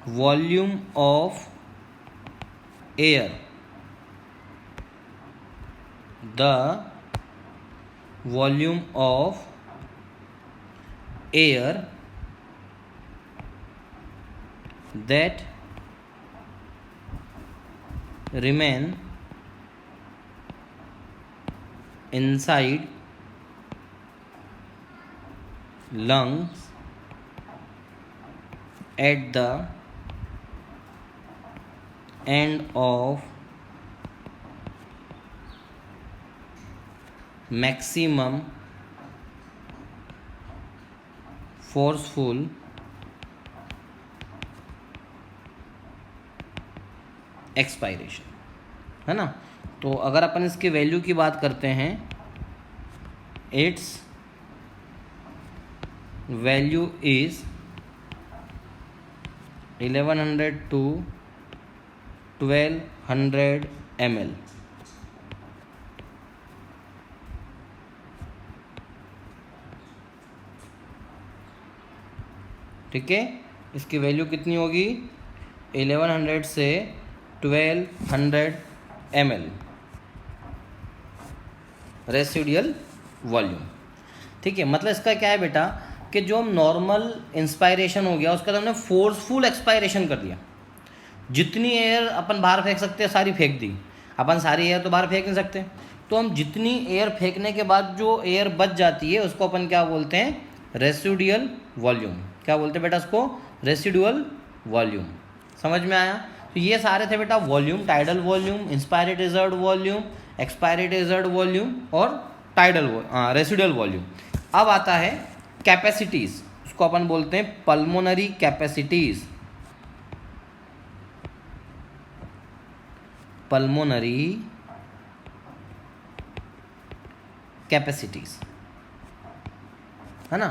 volume of air, the volume of air that remain inside lungs at the end of maximum forceful expiration, है ना। तो अगर अपन इसके वैल्यू की बात करते हैं, it's value is 1100 to 1200 ml। ठीक है, इसकी वैल्यू कितनी होगी, 1100 से 1200 ml रेसिडुअल वॉल्यूम। ठीक है, मतलब इसका क्या है बेटा कि जो नॉर्मल इंस्पायरेशन हो गया उसका तो हमने फोर्सफुल एक्सपायरेशन कर दिया। जितनी एयर अपन बाहर फेंक सकते हैं सारी फेंक दी। अपन सारी एयर तो बाहर फेंक नहीं सकते, तो हम जितनी एयर फेंकने के बाद जो एयर बच जाती है उसको अपन क्या बोलते हैं, रेसिडुअल वॉल्यूम। क्या बोलते हैं बेटा उसको, रेसिडुअल वॉल्यूम। समझ में आया। तो ये सारे थे बेटा volume, tidal volume, inspirate reserve volume, expirate reserve volume और टाइडल रेसिडुअल वॉल्यूम। अब आता है कैपेसिटीज़, उसको अपन बोलते हैं पल्मोनरी कैपेसिटीज़। पल्मोनरी कैपेसिटीज, है ना।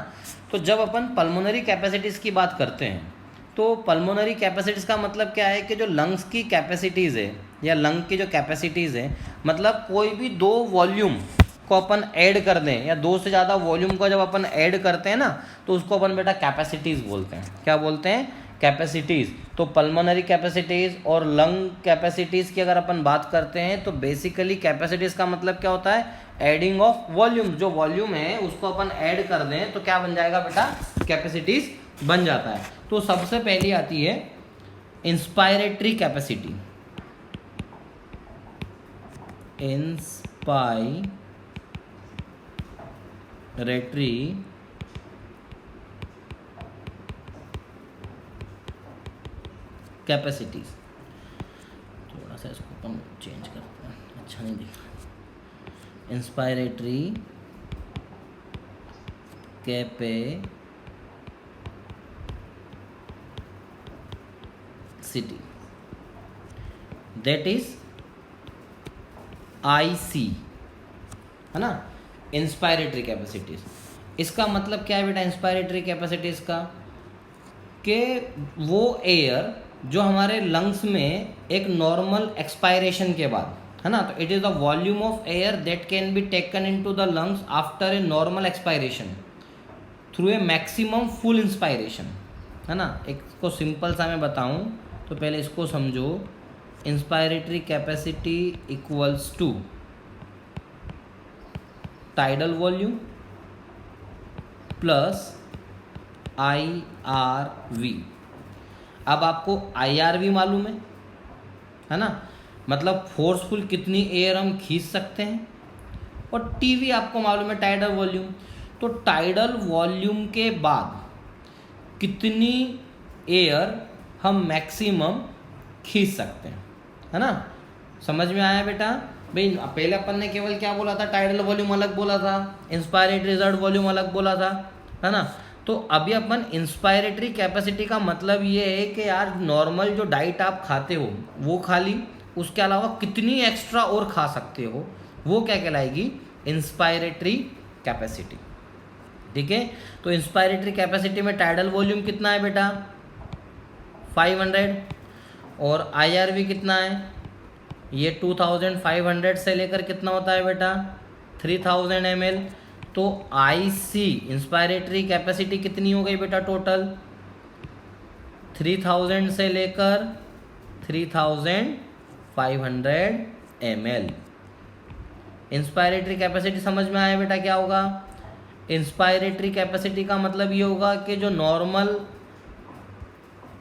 तो जब अपन पल्मोनरी कैपेसिटीज़ की बात करते हैं तो पल्मोनरी कैपेसिटीज़ का मतलब क्या है कि जो लंग्स की कैपेसिटीज़ है या लंग की जो कैपेसिटीज़ है, मतलब कोई भी दो वॉल्यूम को अपन ऐड कर दें या दो से ज़्यादा वॉल्यूम को जब अपन ऐड करते हैं ना तो उसको अपन बेटा कैपेसिटीज़ बोलते हैं। क्या बोलते हैं? कैपेसिटीज़। तो पल्मोनरी कैपेसिटीज़ और लंग कैपेसिटीज़ की अगर अपन बात करते हैं तो बेसिकली कैपेसिटीज़ का मतलब क्या होता है? Adding of volume. जो वॉल्यूम है उसको अपन ऐड कर दें तो क्या बन जाएगा बेटा? कैपेसिटीज़ बन जाता है। तो सबसे पहली आती है इंस्पायरेटरी कैपेसिटी। इंस्पायरेटरी कैपेसिटीज, थोड़ा सा इसको अपन चेंज करते हैं, अच्छा नहीं दिख रहा। Inspiratory capacity, that is IC, है ना। इंस्पायरेटरी कैपेसिटीज, इसका मतलब क्या है बेटा? इंस्पायरेटरी कैपेसिटीज का कि वो एयर जो हमारे लंग्स में एक नॉर्मल एक्सपायरेशन के बाद, है ना, तो it is the volume of air that can be taken into the lungs after a normal expiration through a maximum full inspiration, है ना। एक को सिंपल सा मैं बताऊं तो पहले इसको समझो। Inspiratory capacity equals to tidal volume plus IRV। अब आपको IRV मालूम है ना, मतलब फोर्सफुल कितनी एयर हम खींच सकते हैं, और TV आपको मालूम है टाइडल वॉल्यूम। तो टाइडल वॉल्यूम के बाद कितनी एयर हम मैक्सिमम खींच सकते हैं, है ना। समझ में आया बेटा? भाई पहले अपन ने केवल क्या बोला था? टाइडल वॉल्यूम अलग बोला था, इंस्पायरेटरी रिजर्व वॉल्यूम अलग बोला था, है ना। तो अभी अपन इंस्पायरेटरी कैपेसिटी का मतलब ये है कि यार नॉर्मल जो डाइट आप खाते हो वो खा ली, उसके अलावा कितनी एक्स्ट्रा और खा सकते हो, वो क्या कहलाएगी? Inspiratory capacity. ठीक है। तो इंस्पायरेटरी कैपेसिटी में टाइडल वॉल्यूम कितना है बेटा? 500, और IRV कितना है? ये 2500 से लेकर कितना होता है बेटा? 3000 ml। तो IC इंस्पायरेटरी कैपेसिटी कितनी हो गई बेटा टोटल? 3000 से लेकर 3500 ml। इंस्पायरेटरी कैपेसिटी समझ में आया बेटा क्या होगा? इंस्पायरेटरी कैपेसिटी का मतलब ये होगा कि जो नॉर्मल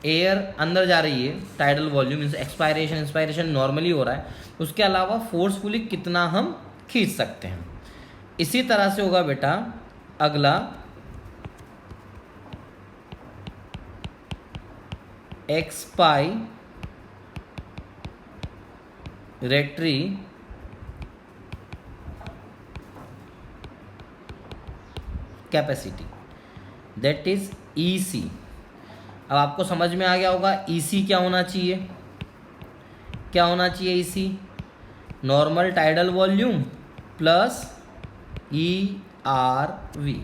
एयर अंदर जा रही है, टाइडल वॉल्यूम, इंस्पायरेशन नॉर्मली हो रहा है, उसके अलावा फोर्सफुली कितना हम खींच सकते हैं। इसी तरह से होगा बेटा अगला expiratory capacity, that is EC। अब आपको समझ में आ गया होगा EC क्या होना चाहिए? क्या होना चाहिए EC? Normal tidal volume plus ERV।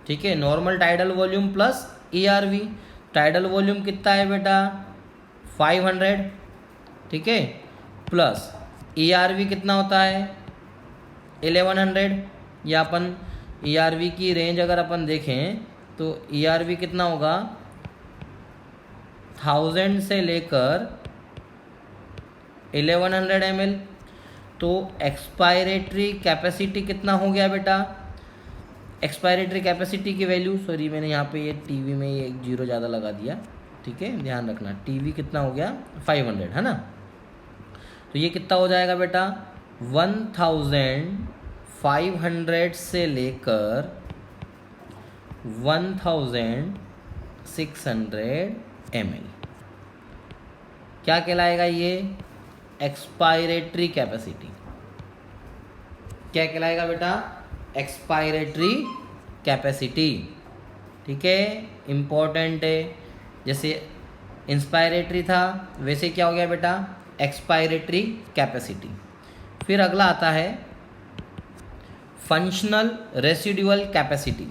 ठीक है, normal tidal volume plus ERV। Tidal volume कितना है बेटा? 500। ठीक है, प्लस ERV कितना होता है? 1100। या अपन ERV की रेंज अगर अपन देखें तो ERV कितना होगा? 1000 से लेकर 1100 ml। तो एक्सपायरेटरी कैपेसिटी कितना हो गया बेटा? एक्सपायरेटरी कैपेसिटी की वैल्यू, सॉरी मैंने यहाँ पे ये टीवी में ये एक जीरो ज़्यादा लगा दिया, ठीक है, ध्यान रखना। टीवी कितना हो गया? 500, है ना। तो ये कितना हो जाएगा बेटा? 1500 से लेकर 1600 ml। क्या कहलाएगा ये? Expiratory capacity. क्या कहलाएगा बेटा? Expiratory capacity. ठीक है, इम्पोर्टेंट है। जैसे इंस्पायरेटरी था वैसे क्या हो गया बेटा? Expiratory capacity. फिर अगला आता है functional residual capacity.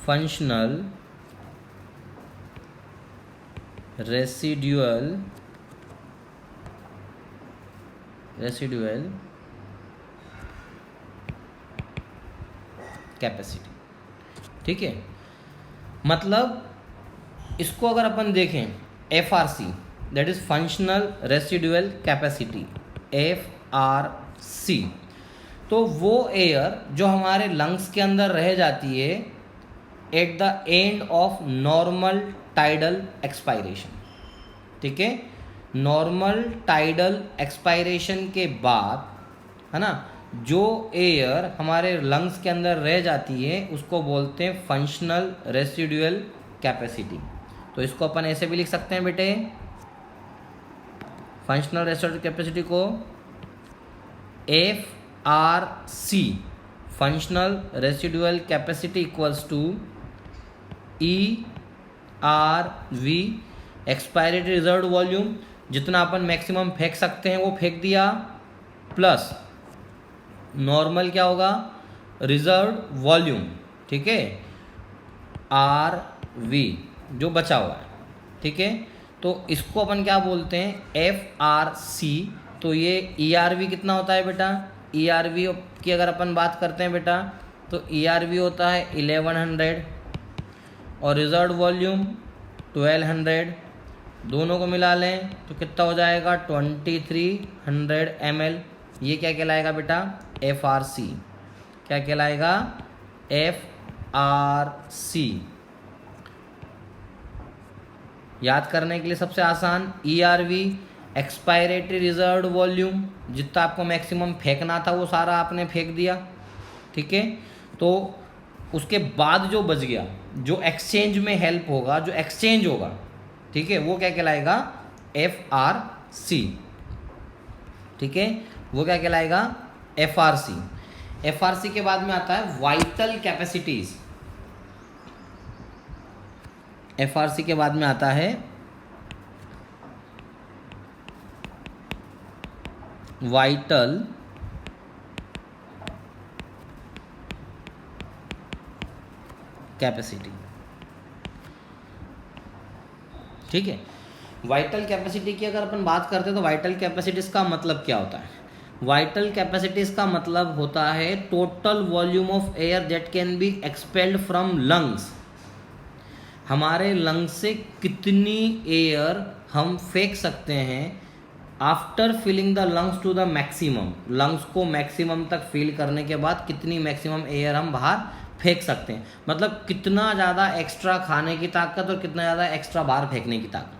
Functional residual capacity. ठीक है, मतलब इसको अगर अपन देखें FRC, that is functional residual capacity, FRC, तो वो एयर जो हमारे लंग्स के अंदर रह जाती है at the end of normal tidal expiration. ठीक है, नॉर्मल टाइडल एक्सपायरेशन के बाद, है ना, जो एयर हमारे लंग्स के अंदर रह जाती है उसको बोलते हैं फंक्शनल रेसिडुअल कैपेसिटी। तो इसको अपन ऐसे भी लिख सकते हैं बेटे, फंक्शनल रेसिडुअल कैपेसिटी को FRC, functional residual capacity equals to ERV, expiratory reserve volume, जितना अपन मैक्सिमम फेंक सकते हैं वो फेंक दिया, प्लस नॉर्मल क्या होगा, रिजर्व वॉल्यूम। ठीक है, RV जो बचा हुआ है। ठीक है, तो इसको अपन क्या बोलते हैं, FRC। तो ये ERV कितना होता है बेटा, ERV की अगर अपन बात करते हैं बेटा तो ERV होता है 1100 और रिजर्व वॉल्यूम 1200, दोनों को मिला लें तो कितना हो जाएगा 2300 ml। ये क्या कहलाएगा बेटा, FRC। क्या कहलाएगा, FRC। याद करने के लिए सबसे आसान, ERV एक्सपायरेटरी रिजर्व वॉल्यूम, जितना आपको मैक्सिमम फेंकना था वो सारा आपने फेंक दिया। ठीक है, तो उसके बाद जो बच गया, जो एक्सचेंज में हेल्प होगा, जो एक्सचेंज होगा, ठीक है, वो क्या कहलाएगा, FRC। ठीक है, वो क्या कहलाएगा, FRC। FRC के बाद में आता है वाइटल कैपेसिटीज। FRC के बाद में आता है वाइटल कैपेसिटी। ठीक है, वाइटल कैपेसिटी की अगर अपन बात करते हैं तो वाइटल कैपेसिटीज का मतलब क्या होता है, वाइटल कैपेसिटीज का मतलब होता है total volume of air that can be expelled from lungs. हमारे लंग्स से कितनी एयर हम फेंक सकते हैं after filling the lungs to the maximum. Lungs को मैक्सिमम तक फिल करने के बाद कितनी मैक्सिमम एयर हम बाहर फेंक सकते हैं, मतलब कितना ज़्यादा एक्स्ट्रा खाने की ताकत और कितना ज़्यादा एक्स्ट्रा बाहर फेंकने की ताकत।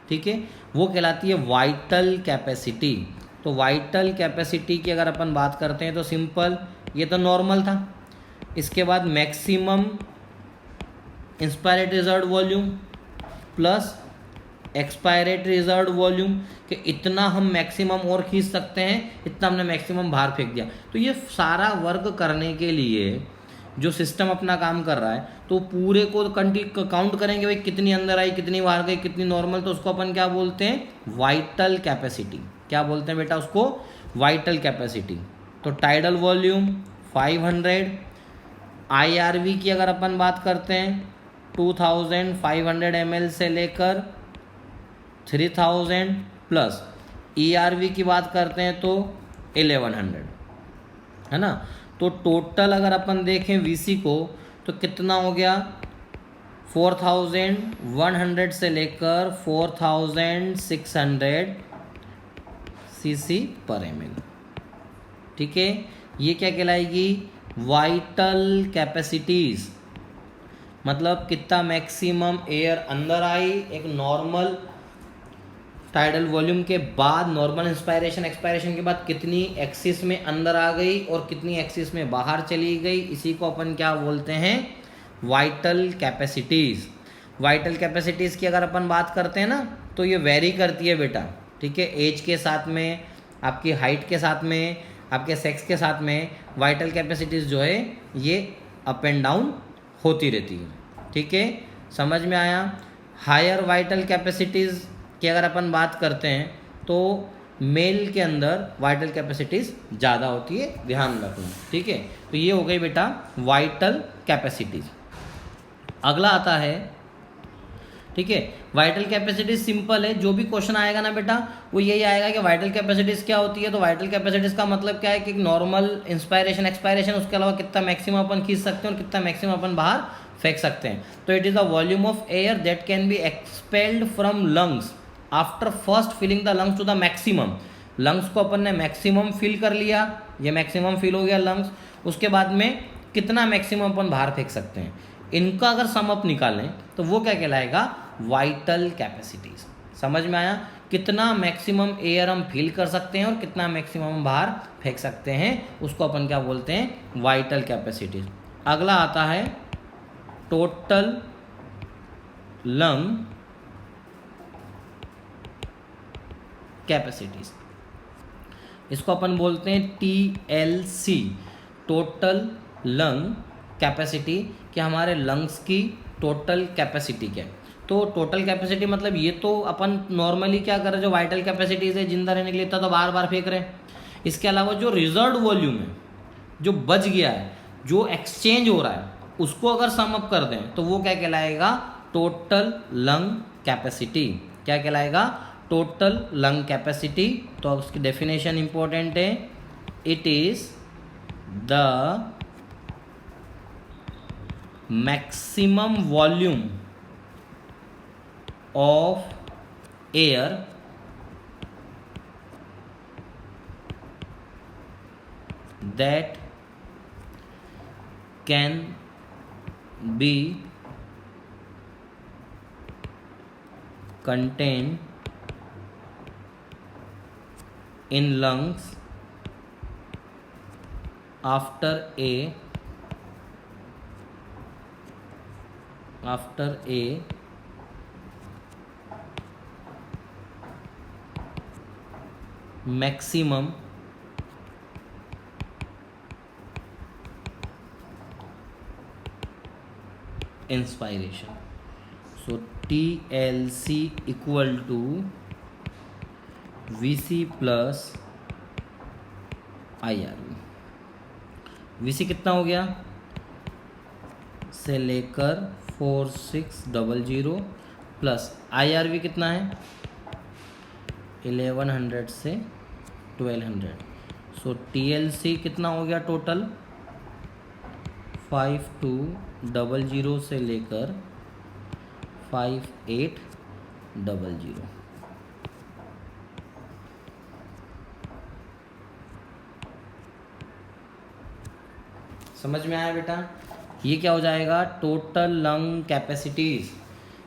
ठीक है, वो कहलाती है वाइटल कैपेसिटी। तो वाइटल कैपेसिटी की अगर अपन बात करते हैं तो सिंपल, ये तो नॉर्मल था, इसके बाद maximum inspiratory reserve volume plus expiratory reserve volume, कि इतना हम मैक्सिमम और खींच सकते हैं, इतना हमने मैक्सिमम बाहर फेंक दिया। तो ये सारा वर्क करने के लिए जो सिस्टम अपना काम कर रहा है, तो पूरे को काउंट करेंगे, भाई कितनी अंदर आई, कितनी बाहर गई, कितनी नॉर्मल, तो उसको अपन क्या बोलते हैं, वाइटल कैपेसिटी। क्या बोलते हैं बेटा उसको, वाइटल कैपेसिटी। तो टाइडल वॉल्यूम 500, IRV की अगर अपन बात करते हैं 2500 ml से लेकर 3000 प्लस ERV की बात करते हैं तो 1100, है ना। तो टोटल अगर अपन देखें VC को तो कितना हो गया, 4100 से लेकर 4600 cc पर ml। ठीक है, ये क्या कहलाएगी, वाइटल कैपेसिटीज, मतलब कितना मैक्सिमम एयर अंदर आई एक नॉर्मल टाइडल वॉल्यूम के बाद, नॉर्मल इंस्पायरेशन एक्सपायरेशन के बाद कितनी एक्सिस में अंदर आ गई और कितनी एक्सिस में बाहर चली गई, इसी को अपन क्या बोलते हैं, वाइटल कैपेसिटीज़। वाइटल कैपेसिटीज़ की अगर अपन बात करते हैं ना तो ये वेरी करती है बेटा। ठीक है, एज के साथ में, आपकी हाइट के साथ में, आपके सेक्स के साथ में वाइटल कैपेसिटीज़ जो है ये अप एंड डाउन होती रहती है। ठीक है, समझ में आया। हायर वाइटल कैपेसिटीज़ की अगर अपन बात करते हैं तो मेल के अंदर वाइटल कैपेसिटीज़ ज़्यादा होती है, ध्यान रखना, ठीक है। तो ये हो गई बेटा वाइटल कैपेसिटीज़। अगला आता है, ठीक है, वाइटल कैपेसिटीज सिंपल है, जो भी क्वेश्चन आएगा ना बेटा वो यही आएगा कि वाइटल कैपेसिटीज क्या होती है। तो वाइटल कैपेसिटीज का मतलब क्या है कि नॉर्मल इंस्पायरेशन एक्सपायरेशन, उसके अलावा कितना मैक्सिमम अपन खींच सकते हैं और कितना मैक्सिमम अपन बाहर फेंक सकते हैं। तो it is the volume of air that can be expelled from lungs after first filling the lungs to the maximum. Lungs को अपन ने मैक्सिमम फिल कर लिया, ये मैक्सिमम फिल हो गया लंग्स, उसके बाद में कितना मैक्सिमम अपन बाहर फेंक सकते हैं। इनका अगर सम अप निकालें तो वो क्या कहलाएगा, वाइटल कैपेसिटीज। समझ में आया, कितना मैक्सिमम एयर हम फिल कर सकते हैं और कितना मैक्सिमम हम बाहर फेंक सकते हैं, उसको अपन क्या बोलते हैं, वाइटल कैपेसिटीज। अगला आता है टोटल लंग कैपेसिटीज, इसको अपन बोलते हैं TLC, टोटल लंग कैपेसिटी, कि हमारे लंग्स की टोटल कैपेसिटी क्या है। तो टोटल कैपेसिटी मतलब ये तो अपन नॉर्मली क्या कर रहे हैं, जो वाइटल कैपेसिटीज है जिंदा रहने के लिए इतना तो बार बार फेंक रहे हैं। इसके अलावा जो रिजर्व वॉल्यूम है, जो बच गया है, जो एक्सचेंज हो रहा है, उसको अगर सम अप कर दें तो वो क्या कहलाएगा, टोटल लंग कैपेसिटी। क्या कहलाएगा, टोटल लंग कैपेसिटी। तो उसकी डेफिनेशन इंपॉर्टेंट है, it is the maximum volume of air that can be contained in lungs after a maximum inspiration. So TLC equal to VC plus IRV। VC कितना हो गया, से लेकर 4600 प्लस IRV कितना है, 1100 से 1200। सो TLC कितना हो गया टोटल, 5200 से लेकर 5800। समझ में आया बेटा, ये क्या हो जाएगा, total lung capacities,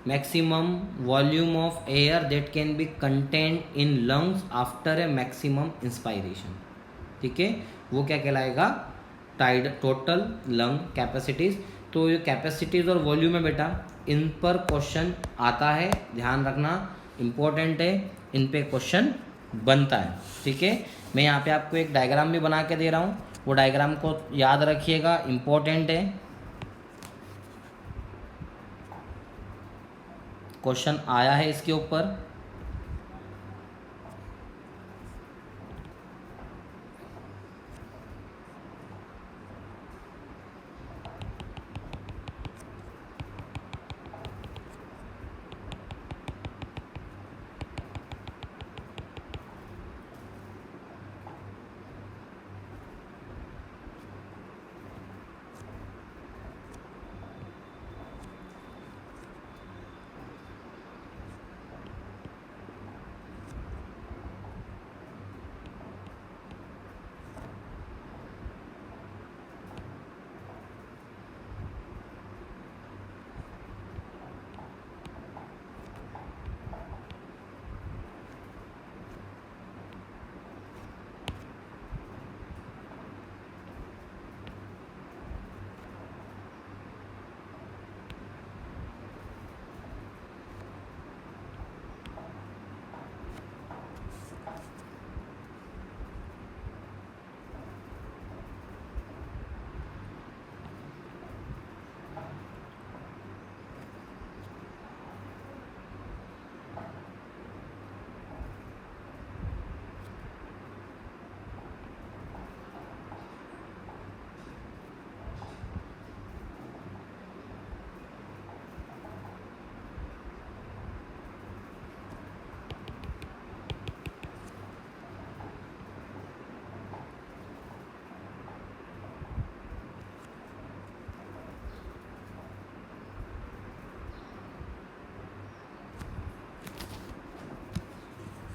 maximum volume of air that can B contained in lungs after a maximum inspiration. ठीक है, वो क्या कहलाएगा, टोटल लंग कैपेसिटीज। तो ये कैपेसिटीज और वॉल्यूम है बेटा, इन पर क्वेश्चन आता है, ध्यान रखना, इम्पोर्टेंट है, इन पे क्वेश्चन बनता है। ठीक है, मैं यहाँ पे आपको एक डायग्राम भी बना के दे रहा हूँ, वो डायग्राम को याद रखिएगा, इम्पोर्टेंट है, क्वेश्चन आया है इसके ऊपर।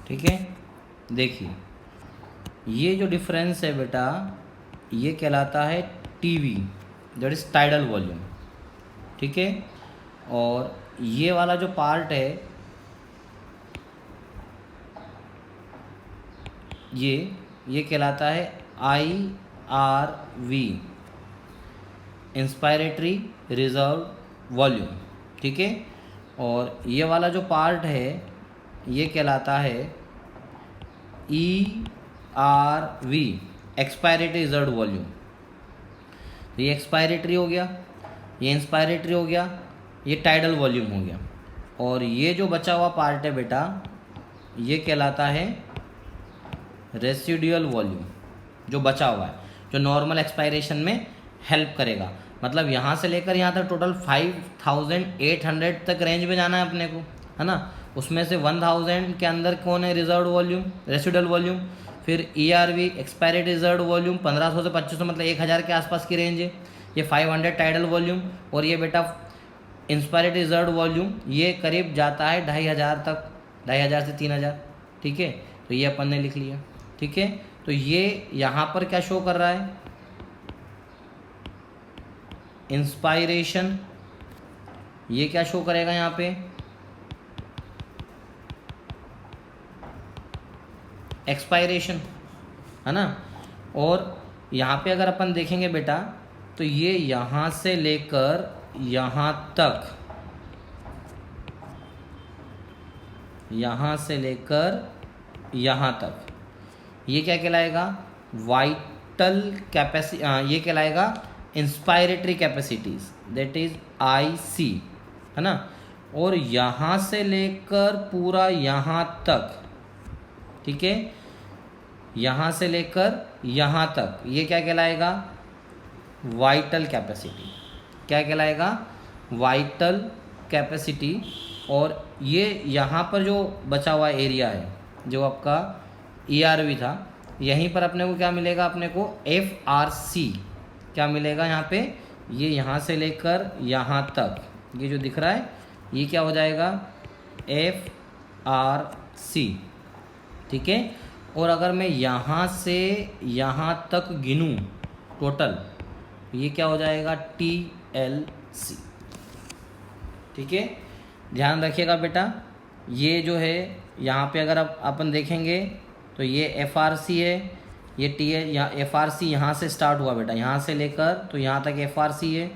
ठीक है, देखिए ये जो डिफरेंस है बेटा ये कहलाता है TV, that is tidal volume. ठीक है, और ये वाला जो पार्ट है ये कहलाता है IRV, इंस्पायरेटरी रिजर्व वॉल्यूम। ठीक है, और ये वाला जो पार्ट है ये कहलाता है ERV, एक्सपायरेटरी रिजर्व वॉल्यूम। तो ये एक्सपायरेटरी हो गया, ये इंस्पायरेटरी हो गया, ये टाइडल वॉल्यूम हो गया, और ये जो बचा हुआ पार्ट है बेटा ये कहलाता है रेसिडुअल वॉल्यूम, जो बचा हुआ है, जो नॉर्मल एक्सपायरेशन में हेल्प करेगा। मतलब यहाँ से लेकर यहाँ तक टोटल 5800 तक रेंज में जाना है अपने को, है ना। उसमें से 1000 के अंदर कौन है, रिजर्व वॉल्यूम, रेसिडुअल वॉल्यूम। फिर ERV, एक्सपायरेट रिजर्व वॉल्यूम, 1500 से 2500 मतलब 1000 के आसपास की रेंज है। ये 500 टाइडल वॉल्यूम, और ये बेटा इंस्पायरेट रिजर्व वॉल्यूम ये करीब जाता है 2500 तक, 2500 से 3000। ठीक है, तो ये अपन ने लिख लिया। ठीक है, तो ये यहाँ पर क्या शो कर रहा है, इंस्पायरेशन। ये क्या शो करेगा यहाँ पे, एक्सपायरेशन, है ना। और यहाँ पे अगर अपन देखेंगे बेटा तो ये यहाँ से लेकर यहाँ तक, यहाँ से लेकर यहाँ तक ये क्या कहलाएगा, वाइटल कैपेसिटी, ये कहलाएगा inspiratory capacities, that is IC, है ना। और यहाँ से लेकर पूरा यहाँ तक, ठीक है, यहाँ से लेकर यहाँ तक ये क्या कहलाएगा, वाइटल कैपेसिटी। क्या कहलाएगा, वाइटल कैपेसिटी। और ये यहाँ पर जो बचा हुआ एरिया है जो आपका ERV था, यहीं पर अपने को क्या मिलेगा, अपने को FRC क्या मिलेगा यहाँ पे, ये यहाँ से लेकर यहाँ तक ये जो दिख रहा है ये क्या हो जाएगा, FRC। ठीक है, और अगर मैं यहाँ से यहाँ तक गिनूँ टोटल, ये क्या हो जाएगा, TLC। ठीक है, ध्यान रखिएगा बेटा, ये जो है यहाँ पे अगर अपन देखेंगे तो ये FRC है, ये TL, यहाँ FRC यहाँ से स्टार्ट हुआ बेटा, यहाँ से लेकर तो यहाँ तक FRC है,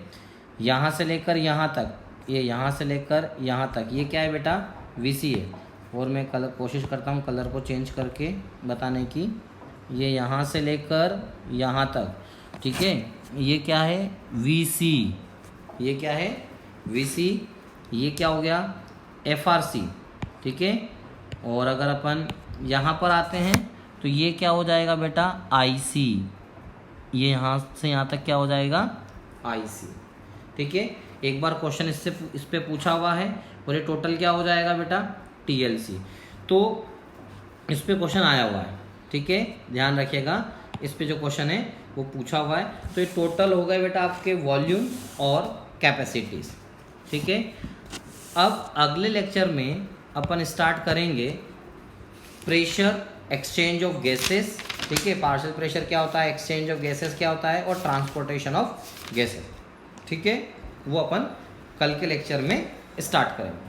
यहाँ से लेकर यहाँ तक, ये यहाँ से लेकर यहाँ तक ये क्या है बेटा, VC है। और मैं कलर कोशिश करता हूँ कलर को चेंज करके बताने की, ये यहाँ से लेकर यहाँ तक, ठीक है, ये क्या है, VC, ये क्या है, VC, ये क्या हो गया, FRC। ठीक है, और अगर अपन यहाँ पर आते हैं तो ये क्या हो जाएगा बेटा, IC, ये यहाँ से यहाँ तक क्या हो जाएगा, IC। ठीक है, एक बार क्वेश्चन इस पे पूछा हुआ है, और ये टोटल क्या हो जाएगा बेटा, TLC। तो इस पे क्वेश्चन आया हुआ है। ठीक है, ध्यान रखिएगा, इस पे जो क्वेश्चन है वो पूछा हुआ है। तो ये टोटल हो गए बेटा आपके वॉल्यूम और कैपेसिटीज। ठीक है, अब अगले लेक्चर में अपन स्टार्ट करेंगे प्रेशर, एक्सचेंज ऑफ गैसेस। ठीक है, पार्शियल प्रेशर क्या होता है, एक्सचेंज ऑफ गैसेस क्या होता है, और ट्रांसपोर्टेशन ऑफ गैसेस। ठीक है, वो अपन कल के लेक्चर में स्टार्ट करेंगे।